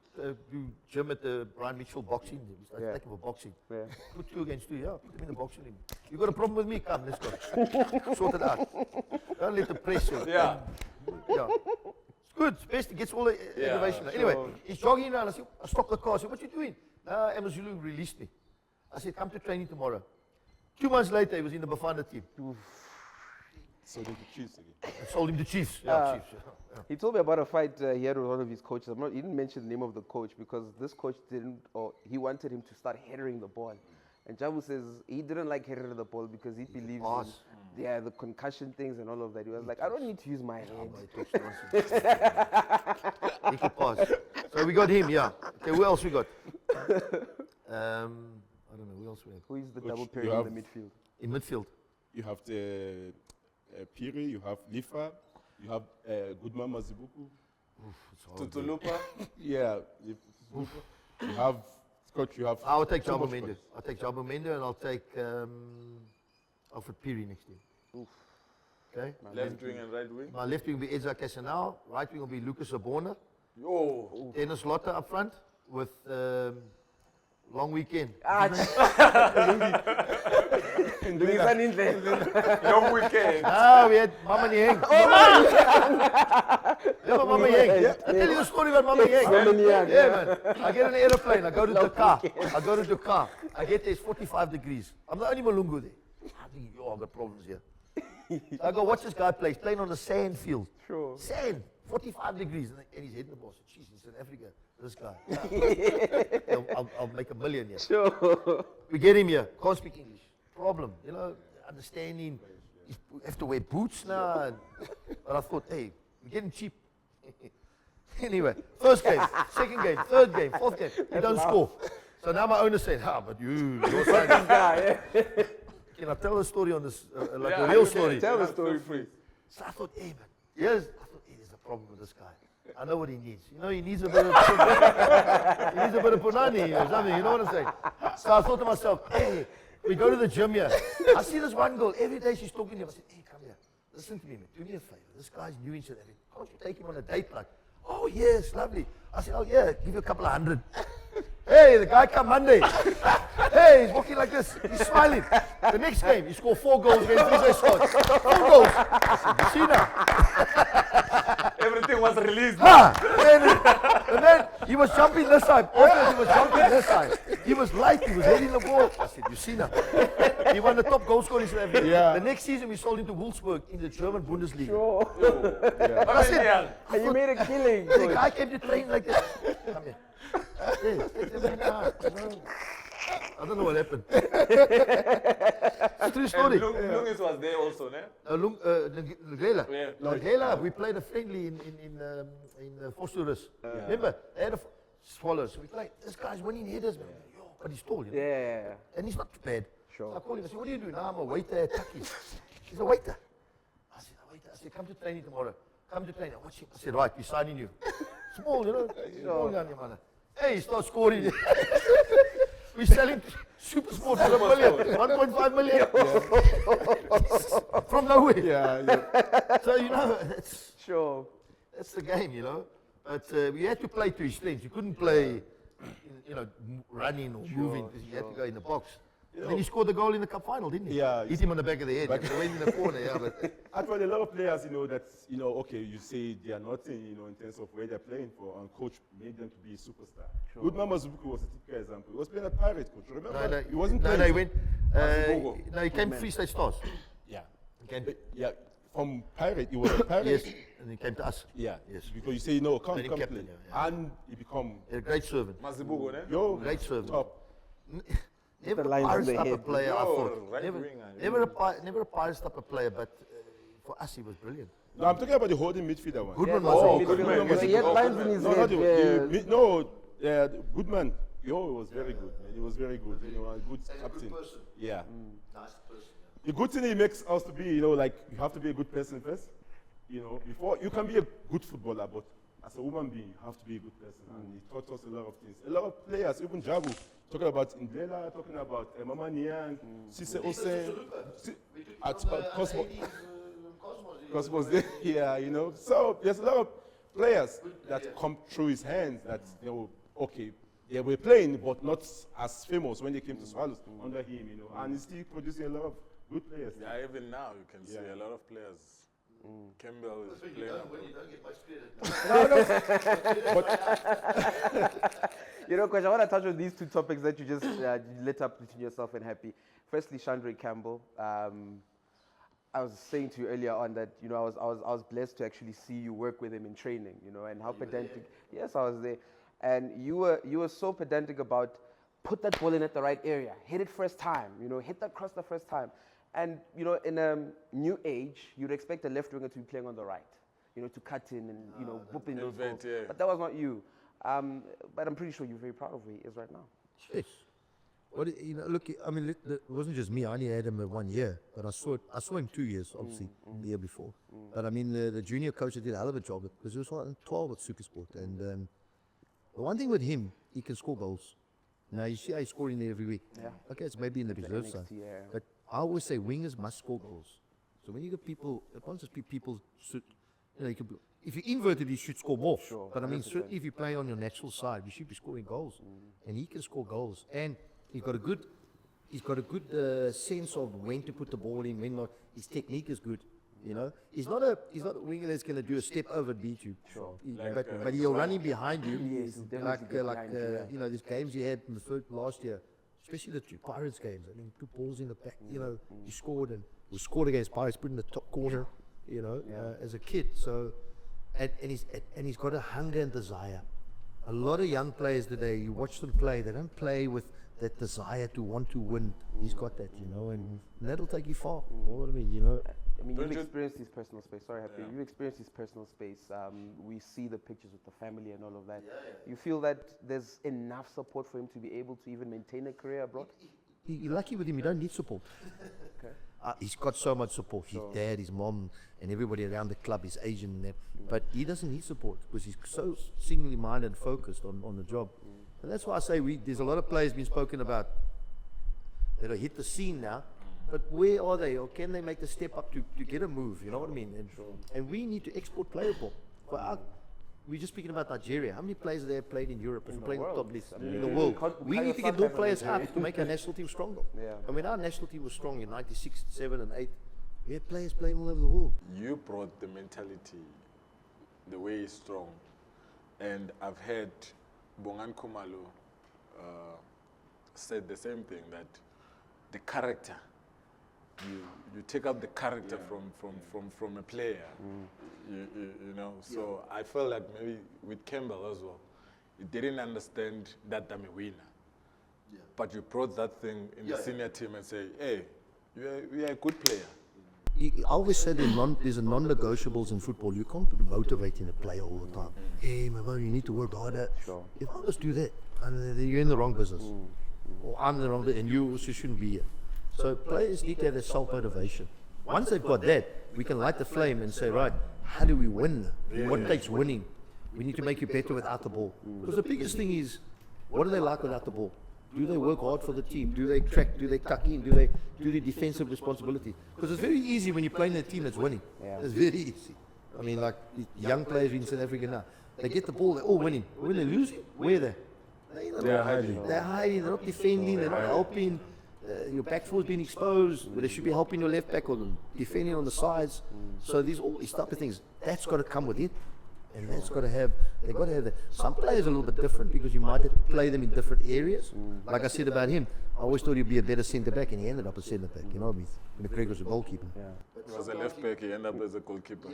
do gym at the Brian Mitchell boxing. We started taking for boxing. Yeah. Put 2 against 2, yeah. Put them in the boxing ring. You got a problem with me? Come, let's go. Sort it out. Don't let the press. Yeah. Yeah. It's good. It's best. It gets all the innovation. Anyway, he's jogging around. I stopped the car. I said, what are you doing? Amazulu released me. I said, come to training tomorrow. 2 months later, he was in the Bafana team. So they could choose again. I sold him to Chiefs. Yeah, Chiefs. Yeah. He told me about a fight he had with one of his coaches. He didn't mention the name of the coach because this coach he wanted him to start headering the ball. And Jabu says he didn't like headering the ball because he believes in the concussion things and all of that. He was like, I don't need to use my head. He could pass. So we got him, yeah. Okay, who else we got? I don't know, who else we have? Who is the Coach, double you period in have- the midfield? In midfield. You have the Piri, you have Lifa, you have Goodman Mazibuku. Tutulupa. Yeah. You have Scott, you have. I'll take so Jabu much Mendu. choice. I'll take Jabu Mendu and I'll take Alfred Piri next year. Okay? Left wing and right wing. My left wing will be Ezra Casanao. Right wing will be Lucas Abona. Oh. Dennis Lotter up front with long weekend. Long weekend. We had Mama Nyeng. Remember Mama Nyeng? Yeah? I tell you the story about Mama Nyeng. Yeah, man. I get on an aeroplane. I go to Dakar. I get there, it's 45 degrees. I'm the only Malungu there. I think, I've got problems here. So I go watch this guy play. He's playing on a sand field. Sure. Sand. 45 degrees. And he's hitting the ball. Jeez, in South Africa, this guy. I'll make $1 million here. Sure. We get him here. Can't speak English. Problem. You know, understanding. You have to wear boots now. But I thought, hey, we're getting cheap. Anyway, first game, second game, third game, fourth game. You don't score. So now my owner said, but your son. Can I tell the story on this, like a real story? Tell the story, please. So I thought, hey, man, there's a problem with this guy. I know what he needs. You know, he needs a bit of punani or something. You know what I'm saying? So I thought to myself, hey, we go to the gym here. I see this one girl. Every day she's talking to him. I said, hey, come here. Listen to me, man. Do me a favor. This guy's new in South Africa. Can't you take him on a date? Like, oh, yes, lovely. I said, oh, yeah, give you a couple of $100. Hey, the guy come Monday. Hey, he's walking like this. He's smiling. The next game, he scored 4 goals against Israel Scott. 4 goals. I said, you see now? Everything was released. And then he was jumping this side. After he was jumping this side. He was light, he was heading the ball. I said, you see now. He won the top goal scorer in South Africa. Yeah. The next season we sold him to Wolfsburg in the German Bundesliga. Sure. I said, And you made a killing. the guy came to train like this. Come here. I don't know what happened. It's true story. And Lungis was there also, ne? Gele. Yeah. No, Gele, we played a friendly in Forsterus. Remember, they had Swallows. We played, this guy's winning headers, man. Yo, but he's tall, you know. Yeah. And he's not too bad. Sure. So I called him, I said, what do you do? Now I'm a waiter at Tucky's. He's a waiter. I said, a waiter. I said, come to training tomorrow. Come to training. I said, right, we're signing you. Small, you know. Small young man. Hey, he starts scoring. We're selling Supersport for $1 million, 1.5 million. From nowhere. Yeah. So, you know, Sure. that's the game, you know. But we had to play to his strengths. You couldn't play, running or moving. You had to go in the box. And then he scored the goal in the cup final, didn't he? Yeah. Hit him on the back of the head. It went in the corner, yeah. But Actually, a lot of players, okay, you say they are nothing, in terms of where they're playing for, and coach made them to be a superstar. Sure. Good Mama Zubuku was a typical example. He was playing at Pirates, coach. Remember? no, He wasn't no, playing. no, he went. Mazibuko. No, he came Free State Stars. Yeah. He came, Yeah. From Pirate, he was a Pirate. yes, and he came to us. Yeah. Yes. Because you say, no, come Made him play. captain, yeah. And he become, A great servant. Mazibuko, ne? yo, Great servant. top. Never The a lines Pirate in the type head. of player, I Yo, thought. right Never, winger. never a Pirate type of player, but for us he was brilliant. No, I'm talking about the holding midfielder one. Goodman Yeah, was Oh, a good man. So he had Oh, lines good in his No, head. Goodman. Yo, he was very good, man. He was very good. A good captain. Yeah. Nice person. The good thing he makes us to be, you have to be a good person first. Before you can be a good footballer, but as a human being, you have to be a good person. And he taught us a lot of things. A lot of players, even Jabu, talking about Indlela, talking about Mama Niang, Sise Ose, at Cosmos. Yeah, So there's a lot of players that come through his hands that they were playing, but not as famous when they came to Swallows under him, And he's still producing a lot of good players. Yeah, even now you can see a lot of players. Campbell is playing. When you don't get much credit. Coach, I want to touch on these two topics that you just lit up between yourself and Happy. Firstly, Chandra Campbell. I was saying to you earlier on that I was blessed to actually see you work with him in training, and how pedantic. Yes, I was there, and you were so pedantic about put that ball in at the right area, hit it first time, hit that cross the first time. And, in a new age, you'd expect a left winger to be playing on the right, to cut in and, whooping those goals. Yeah. But that was not you. But I'm pretty sure you're very proud of where he is right now. Yes. Look, I mean, it wasn't just me. I only had him 1 year, but I saw him 2 years, obviously, the year before. But I mean, the junior coach did a hell of a job because he was 12 at Supersport. And the one thing with him, he can score goals. Now, you see how he's scoring there every week. Yeah. Okay, it's maybe in the reserve next side. year. But I always say wingers must score goals. So when you get people, it won't just be people, if you inverted, you should score more. Sure, But I mean, 100%. certainly if you play on your natural side, you should be scoring goals. And he can score goals. And he's got a good sense of when to put the ball in, when not. His technique is good. He's not a winger that's going to do a step over and beat you. Sure. But he'll run in behind you. Yes, he'll definitely get behind you, yeah. These games he had in the last year, especially the two Pirates games. I mean, 2 balls in the back. He scored and was scored against Pirates, put in the top corner. As a kid. So, and he's got a hunger and desire. A lot of young players today, you watch them play, they don't play with that desire to want to win. He's got that, and that'll take you far. You know what I mean? I mean, Don't you've you- experienced his personal space. Sorry, Happy. Yeah. You've experienced his personal space. We see the pictures with the family and all of that. You feel that there's enough support for him to be able to even maintain a career abroad? You're lucky with him, you don't need support. Okay. He's got so much support. His dad, his mom, and everybody around the club is Asian and that. But he doesn't need support because he's so singly minded and focused on the job. And that's why I say there's a lot of players being spoken about that have hit the scene now. But where are they? Or can they make the step up to get a move? You know what I mean? And we need to export player ball. We're just speaking about Nigeria. How many players there played in Europe and playing the top world. list I mean, in the you world? can't We compare need to get yourself more as a players Nigerian. up to make our national team stronger. Yeah. I mean, our national team was strong in 96, 7 and 8. We had players playing all over the world. You brought the mentality the way he's strong. And I've heard Bongan Kumalo said the same thing, that the character, you take up the character from a player, you know. So I felt like maybe with Campbell as well, he didn't understand that I'm a winner. But you brought that thing in the senior team and say, hey, you're a good player. I always said there's a non-negotiables in football. You can't be motivating a player all the time. Hey, my man, you need to work harder. Sure. If I just do that, and you're in the wrong business. Or I'm in the wrong business, and you also shouldn't be here. So players need to have their self-motivation. Once they've got that, we can light the flame and say, right, how do we win? What takes winning? We need to make you better without the ball. Because the biggest thing is, what do they like without the ball? Do they work hard for the team? Do they track? Do they tuck in? Do they do the defensive responsibility? Because it's very easy when you're playing a team that's winning. It's very easy. I mean, like the young players in South Africa now, they get the ball, they're all winning. When they lose it, where are they? They're hiding. They're hiding, they're not defending, they're not helping. Your back four is being exposed, where they should be helping your left back or defending on the sides. So all these type of things, that's got to come with it. And that's got to have, they've got to have that. Some players are a little bit different because you might have to play them in different areas. Like I said about him, I always thought he'd be a better centre back, and he ended up a centre back, you know what I mean? When Craig was a goalkeeper. He was a left back, he ended up as a goalkeeper.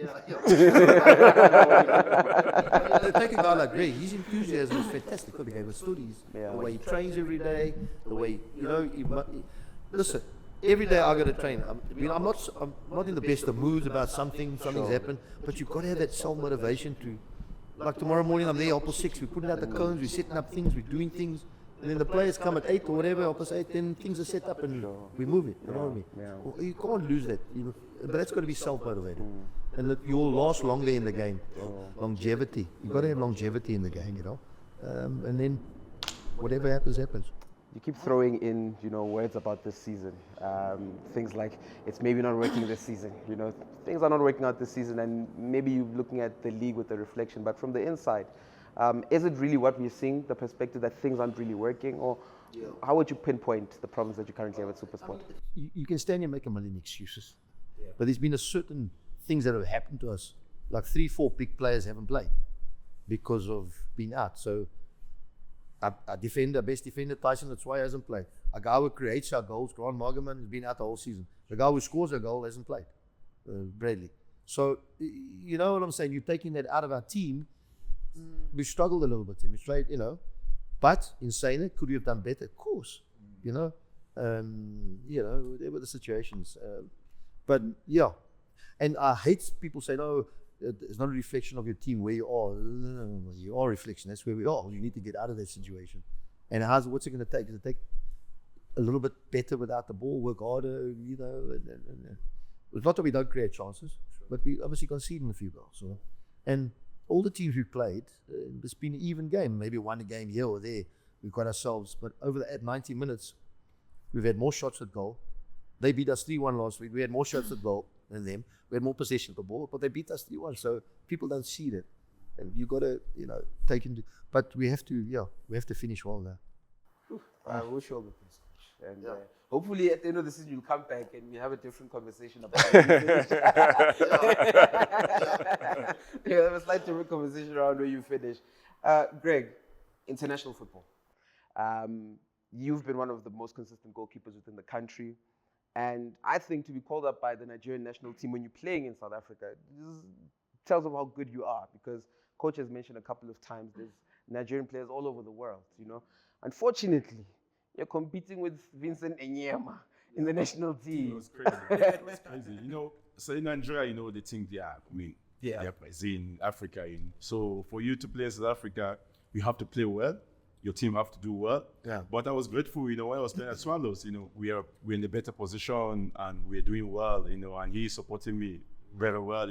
Take a guy like Greg, his enthusiasm is fantastic. Look, he gave us stories. The way he trains every day, the way, you know, listen. Every day I got to train. I'm not in the best of moods about something's happened, but you've got to have that self-motivation to, like tomorrow morning I'm there, 6:30, we're putting out the cones, we're setting up things, we're doing things, and then the players come at 8 or whatever, 8, then things are set up and we move it, you know what I mean? Well, you can't lose that, but that's got to be self-motivated. And look, you'll last longer in the game. Longevity. You've got to have longevity in the game, you know. And then whatever happens, happens. You keep throwing in, words about this season. Things like it's maybe not working this season. Things are not working out this season, and maybe you're looking at the league with a reflection. But from the inside, is it really what we're seeing? The perspective that things aren't really working, or how would you pinpoint the problems that you currently have at Supersport? You can stand here and make a million excuses, but there's been a certain things that have happened to us. Like 3-4 big players haven't played because of being out. So. Our defender, best defender, Tyson Latswai hasn't played. A guy who creates our goals, Grant Margaman, has been out the whole season. The guy who scores a goal hasn't played, Bradley. So, you know what I'm saying? You're taking that out of our team. We struggled a little bit, Tim. Straight, But in saying it, could we have done better? Of course, there were the situations. But yeah, and I hate people say, no, it's not a reflection of your team where you are. No, you are a reflection. That's where we are. You need to get out of that situation. And what's it going to take? Does it take a little bit better without the ball, work harder, It's not that we don't create chances, but we obviously conceding a few goals. And all the teams we've played, it's been an even game. Maybe won a game here or there. We've got ourselves. But at 90 minutes, we've had more shots at goal. They beat us 3-1 last week. We had more shots at goal than them. We had more possession of the ball, but they beat us 3-1. So people don't see that, and you got to, take into. But we have to finish well now. I wish you all the best, and hopefully at the end of the season you'll come back and we have a different conversation about it. Have a slight different conversation around where you finish. Greg, international football. You've been one of the most consistent goalkeepers within the country. And I think to be called up by the Nigerian national team when you're playing in South Africa tells of how good you are, because coach has mentioned a couple of times there's Nigerian players all over the world, Unfortunately, you're competing with Vincent Enyema in the national team. It was crazy. It was crazy. So in Nigeria, they think they are, they're in Africa. So for you to play in South Africa, you have to play well. Your team have to do well. Yeah. But I was grateful, when I was playing at Swallows, we're in a better position and we're doing well, and he's supporting me very well,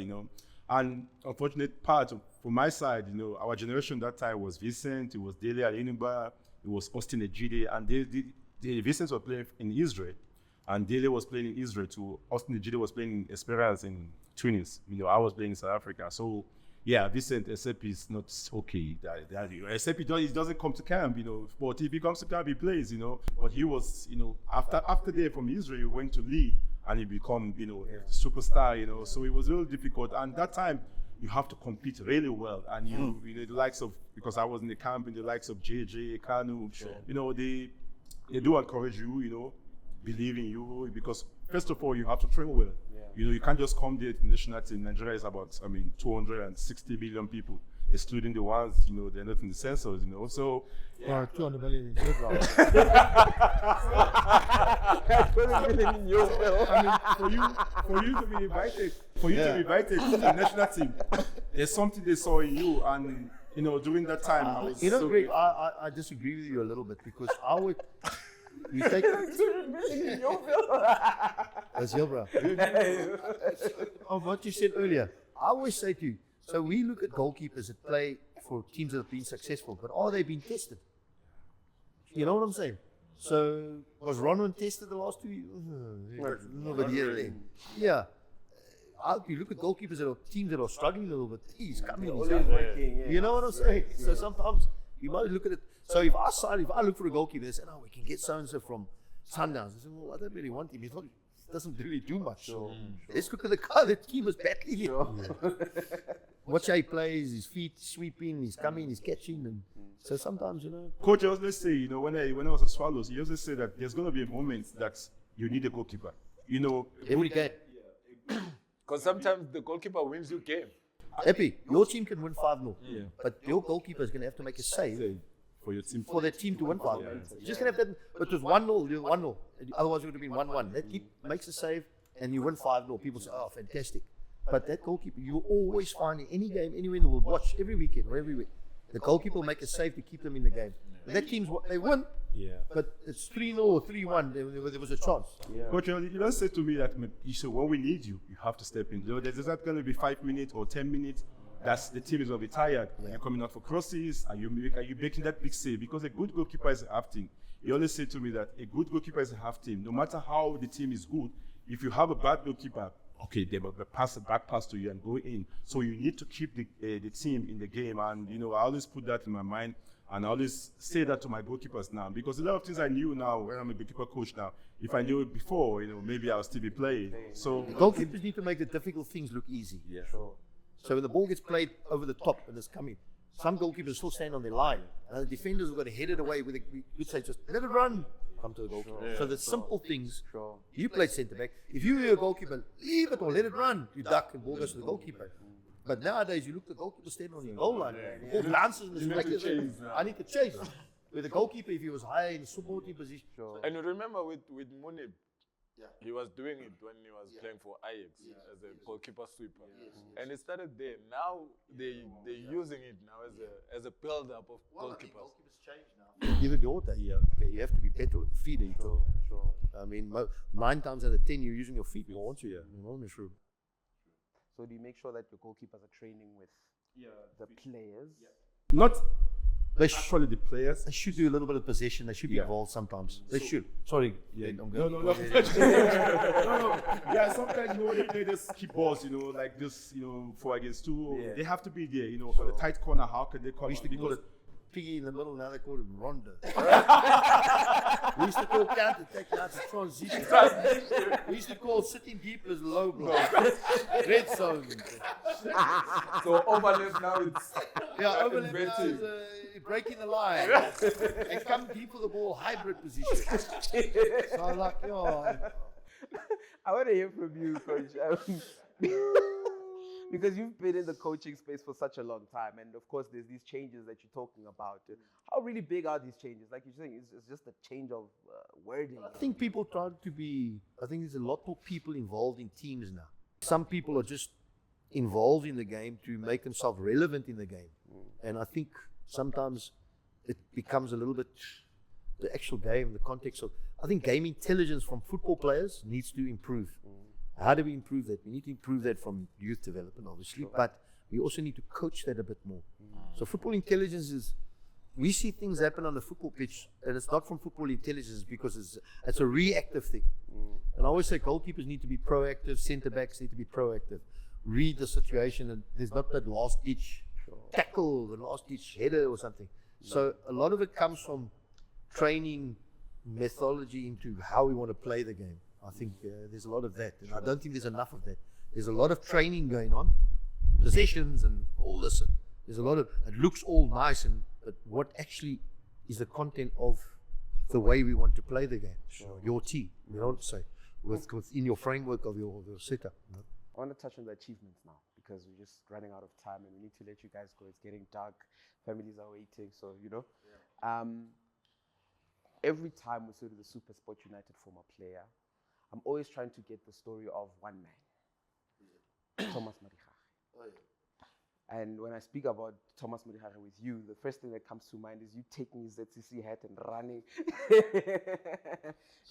And unfortunate part from my side, our generation that time was Vincent, it was Jele at Inaba, it was Austin at Jele, and the Vincent was playing in Israel, and Jele was playing in Israel too. Austin and Jele was playing in Esperance in Tunis. I was playing in South Africa. So yeah, Vincent, except he's not okay. Except he doesn't come to camp, But if he comes to camp, he plays, But he was, after there from Israel, he went to Lee and he become, superstar, So it was really difficult. And that time, you have to compete really well. And you know, the likes of, because I was in the camp, in the likes of JJ, Kanu, you know, they do encourage you, you know, believe in you, because first of all, you have to train well. You know, you can't just come there to the national team. Nigeria is about, 260 million people, excluding the ones, you know, they're not in the census, you know. So, 200 million in Israel. for you to be invited to the national team, there's something they saw in you, and you know, during that time, I was You know, so Greg, I disagree with you a little bit, because I would. You take. That's your bro. Of what you said earlier, I always say to you, so we look at goalkeepers that play for teams that have been successful, but are they being tested? You know what I'm saying? So, was Ronwin tested the last 2 years? Nobody here there. Yeah. You look at goalkeepers that are teams that are struggling a little bit, he's coming, he's coming. You know what I'm saying? So sometimes you might look at it. So if I look for a goalkeeper, they say, no, we can get so-and-so from Sundowns. I say, well, I don't really want him. He doesn't really do much. Let's look at the guy that team was battling him. Watch how he plays, his feet sweeping, he's coming, he's catching. And so sometimes, you know. Coach, I always say, you know, when I was at Swallows, he always say that there's going to be a moment that you need a goalkeeper. You know, Every game. Because sometimes the goalkeeper wins your game. Epi, your team can win 5-0. But your goalkeeper is going to have to make a save for your team. for their team to win 5-0. You're just going to have that. But it was 1-0, you're 1-0. Otherwise, it would have been 1-1. That keep makes a save and you win 5-0. People say, oh, fantastic. But that goalkeeper, you always find in any game, anywhere in the world, watch every weekend or every week, the goalkeeper will make a save to keep them in the game. That team's they win, but it's 3-0 or 3-1. There was a chance. Coach, you don't say to me that you say, when we need you, you have to step in. There's not going to be 5 minutes or 10 minutes. That's the team is going to be tired. You're coming out for crosses, and are you making that big save? Because a good goalkeeper is a half team. You always say to me that a good goalkeeper is a half team. No matter how the team is good, if you have a bad goalkeeper, okay, they will pass a back pass to you and go in. So you need to keep the team in the game. And, you know, I always put that in my mind. And I always say that to my goalkeepers now. Because a lot of things I knew now, when I'm a goalkeeper coach now, if I knew it before, you know, maybe I'll still be playing. So Goalkeepers need to make the difficult things look easy. So when the ball gets played over the top and it's coming, some goalkeepers still stand on their line. And the defenders have got to head it away with we'd say just let it run. Come to the goalkeeper. So the simple things. You played centre back. If you were a goalkeeper, leave it or let it run. You duck and ball goes to the goalkeeper. But nowadays you look at the goalkeeper standing on your goal line. The ball bounces in the strike. I need to chase. With the goalkeeper, if he was high in the supporting position. And you remember with Munib, he was doing it when he was playing for Ajax as a goalkeeper sweeper. And it started there. Now they're using it now as a build-up of goalkeepers. Even your day, you have to be better with the feet. I mean, 9 times out of 10, you're using your feet more, aren't you? True. So do you make sure that your goalkeepers are training with the players? not actually the players. They should do a little bit of possession. They should be involved sometimes. They should. Sorry. Yeah. I'm No. going. No. Yeah, sometimes they play this keep balls, like this, 4 against 2. Yeah. They have to be there, for the tight corner. How can they come? We used to call Because it piggy in the middle. Now they call it ronda. We used to call counter take out the transition. We used to call sitting deep as low block. Red zone. So overlap now it's Yeah, overlap now is breaking the line. And come deep for the ball, hybrid position. So I'm like, I want to hear from you, Coach. Because you've been in the coaching space for such a long time, and of course, there's these changes that you're talking about. How really big are these changes? Like you're saying, it's just a change of wording. I think people try to be, I think there's a lot more people involved in teams now. Some people are just involved in the game to make themselves relevant in the game. And I think sometimes it becomes a little bit the actual game, the context of, I think game intelligence from football players needs to improve. How do we improve that? We need to improve that from youth development, obviously, but we also need to coach that a bit more. So football intelligence is, we see things happen on the football pitch, and it's not from football intelligence because it's a reactive thing. And I always say goalkeepers need to be proactive, centre backs need to be proactive. Read the situation, and there's not that last ditch tackle, the last ditch header or something. So a lot of it comes from training methodology into how we want to play the game. I think there's a lot of that, and I don't think there's enough of that. There's a lot of training going on, possessions and all this. There's a lot of, it looks all nice, but what actually is the content of the way we want to play the game? Your team, you know what I'm saying? Within your framework of your setup. You know? I want to touch on the achievements now because we're just running out of time and we need to let you guys go. It's getting dark. Families are waiting. So, every time we say to the Supersport United former player, I'm always trying to get the story of one man, Thomas Marichach. Oh, yeah. And when I speak about Thomas Marichach with you, the first thing that comes to mind is you taking his ZCC hat and running,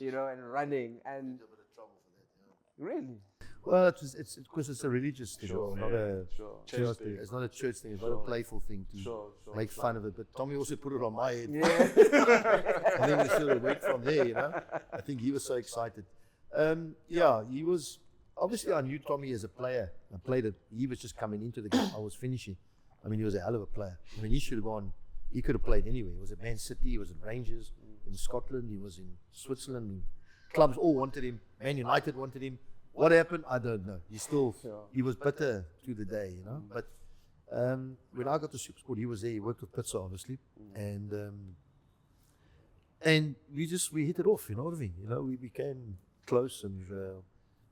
and running. And A bit of trouble for that, really? Well, it's because it's a religious thing, not a Church thing. It's not a church thing. It's not a playful thing to make fun of it. But Tommy also put it on my head. Yeah. I think we sort of went from there. I think he was so excited. He was. Obviously, I knew Tommy as a player. I played it. He was just coming into the game. I was finishing. I mean, he was a hell of a player. I mean, he should have gone. He could have played anywhere. He was at Man City. He was at Rangers in Scotland. He was in Switzerland. Clubs all wanted him. Man United wanted him. What happened? I don't know. He was bitter to the day, But when I got to Supersport, he was there. He worked with Pizza, obviously, and we hit it off. You know what I mean? We became close and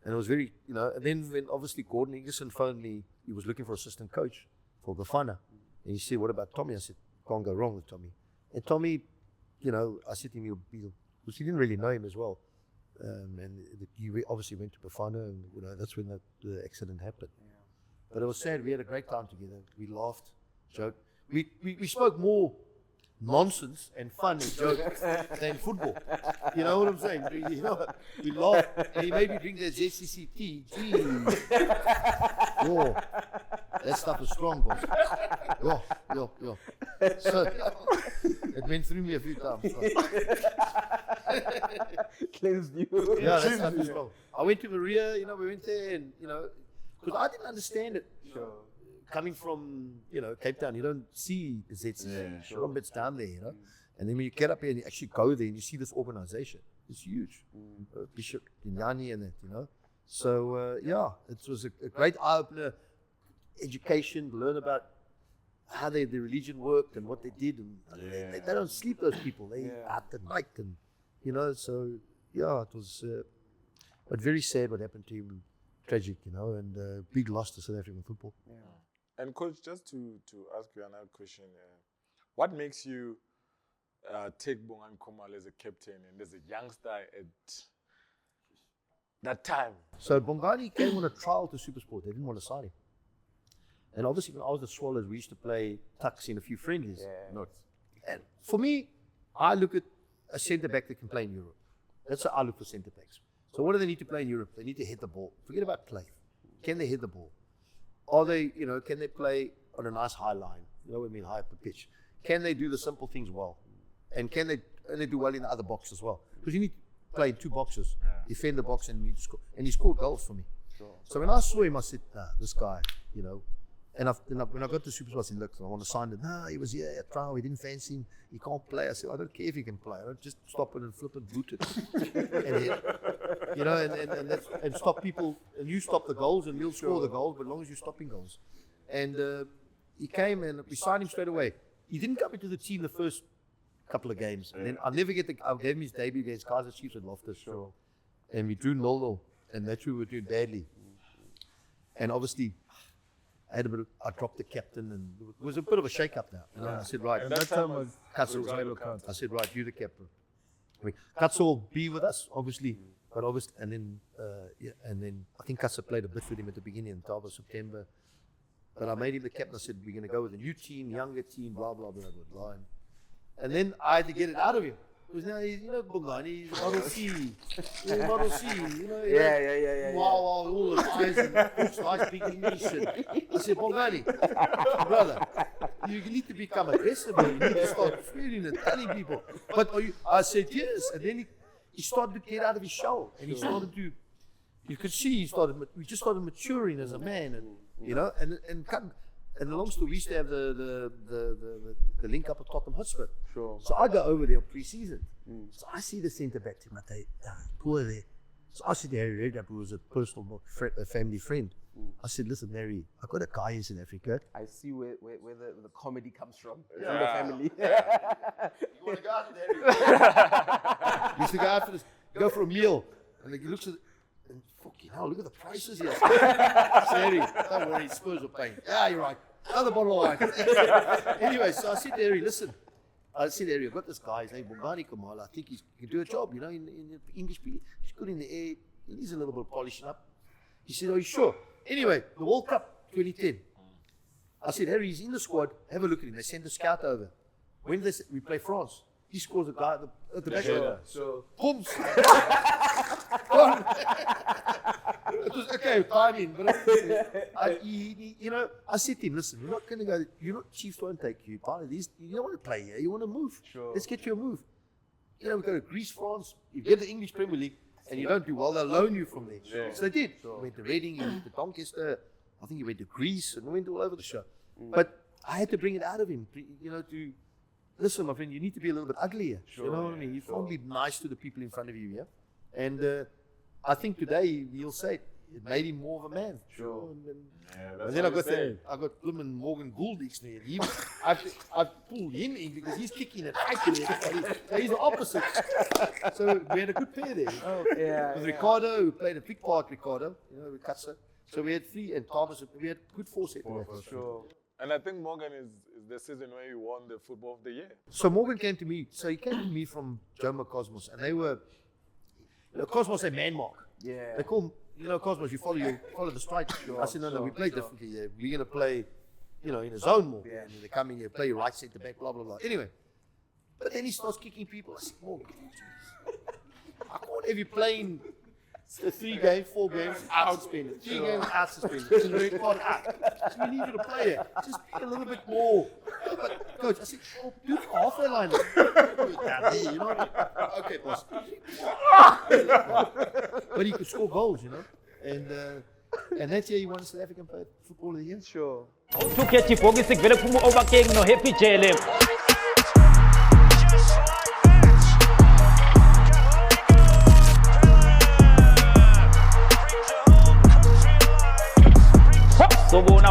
it was very, And then when obviously Gordon Ingerson phoned me, he was looking for assistant coach for Bafana, and he said, "What about Tommy?" I said, "Can't go wrong with Tommy." And Tommy, I said to him, because he didn't really know him as well. And he obviously went to Bafana, and that's when the accident happened. Yeah. But it was sad. We had a great time together. We laughed, joked. We spoke more nonsense and fun and jokes than football. You know what I'm saying? We laughed. And he made me drink that ZCC tea. Jeez. Whoa. That stuff is strong, boss. Yo. So it went through me a few times. Cleansed you. Yeah, that stuff is strong. I went to Maria, we went there and, because I didn't understand it. Coming from, Cape Town, you don't see the ZCC. It's down there, And then when you get up here and you actually go there and you see this organization, it's huge. Bishop Dinyani and that, So, it was a great eye-opener, education, learn about how the religion worked and what they did. And they don't sleep, those people. They out at night and, so, it was but very sad what happened to him. Tragic, and big loss to South African football. Yeah. And coach, just to ask you another question, what makes you take Bongani Khumalo as a captain and as a youngster at that time? So Bongani came on a trial to Supersport. They didn't want to sign him. And obviously when I was at Swallows, we used to play tucks in a few friendlies. Yeah. And for me, I look at a centre-back that can play in Europe. That's how I look for centre-backs. So what do they need to play in Europe? They need to hit the ball. Forget about play. Can they hit the ball? Are they, can they play on a nice high line? You know what I mean, high up the pitch. Can they do the simple things well? And can they do well in the other box as well? Because you need to play in two boxes, defend the box and you need to score. And he scored goals for me. Sure. So when I saw him, I said, this guy, And when I got to Supersport, I said, look, I want to sign him. No, he was here at trial. We didn't fancy him. He can't play. I said, I don't care if he can play. I don't just stop it and flip and boot it. and stop people. And you stop the goals and he'll score the goals, but as long as you're stopping goals. And he came and we signed him straight away. He didn't come into the team the first couple of games. And then I gave him his debut against Kaizer Chiefs at Loftus. Sure. And we drew 0-0. And that's where we were doing badly. And obviously, I dropped the captain, and it was a bit of a shake-up now. I said, right. And that time was Katzel. I said, right, you the captain. Katzel will be with us, obviously, but obviously, and then I think Katzel played a bit with him at the beginning, in September. But I made him the captain. I said, we're going to go with a new team, younger team, blah blah blah blah. And then I had to get it out of him. Because now he's, Bongani, he's Model C. He's Model C, Yeah. Wow, all the guys and nice big English. I said, Bongani, brother, you need to become aggressive. You need to start swearing and telling people. But I said, yes. And then he started to get out of his shell. And he started to, you could see we just started maturing as a man. And the long story, we used to have the link up at Tottenham Hotspur. Sure. So I go over there pre-season. So I see the centre-back team. I say, poor there. So I said to Harry Redknapp, who was a personal a family friend, I said, listen, Harry, I've got a guy in South Africa. I see where the comedy comes from. It's in the family. You want to go out with Harry? He used to go out for this, go for a meal. And he looks at it, and fucking hell, look at the prices here. I said, Harry, don't worry, Spurs are paying. Yeah, you're right. Another bottle of wine. Anyway, so I said to Harry, listen. I said, Harry, I've got this guy, his name Bongani Kamala. I think he can do a job, you know, in the English. He's good in the air. He needs a little bit of polishing up. He said, oh, you sure? Anyway, the World Cup 2010. I said, Harry, he's in the squad. Have a look at him. They send a scout over. When we play France, he scores a guy at the back. So Boom. It was okay, timing. But I said to him, listen, we're not going to go. Chiefs won't take you. Part of these, you don't want to play here. You want to move. Sure. Let's get you a move. We go to Greece, France. You get the English Premier League, and you don't do well, they'll loan you from there. Sure. So they did. Sure. He went to Reading, he went to Doncaster. I think he went to Greece, and went all over the show. But I had to bring it out of him, to listen, my friend. You need to be a little bit uglier. Sure. You know what I mean? You can't be nice to the people in front of you, yeah. And I think today he'll say it made him more of a man. Sure. And then I got Blooming Morgan Gould next to me. I pulled him in because he's kicking it right to there. So he's the opposite. So we had a good pair there. With Ricardo, who played a big part, Ricardo, with Katsa. So we had three, and Thomas, we had good foresight. Sure. And I think Morgan is the season where he won the Football of the Year. So Morgan came to me. So he came to me from Joma Cosmos, and they were Cosmos a man mark. Yeah. They call Cosmos. You follow the strike. I said no, we play differently. There. We're gonna play, in a zone more. Yeah. And they come in here, play right centre back, blah blah blah. Anyway, but then he starts kicking people. I said, Morgan, I can't have you playing 3 games, 4 games, out suspended. 3 games, out suspended. Red card, out. So we need you to play it. Just be a little bit more. But, Coach, I said, do the halfway line. You know what I mean? Okay, boss. But he could score goals, And that's how you won South African Football of the Year. Sure. Tukhethi ibhokisi kuvele phuma Overking no Happy Jele. Sobona,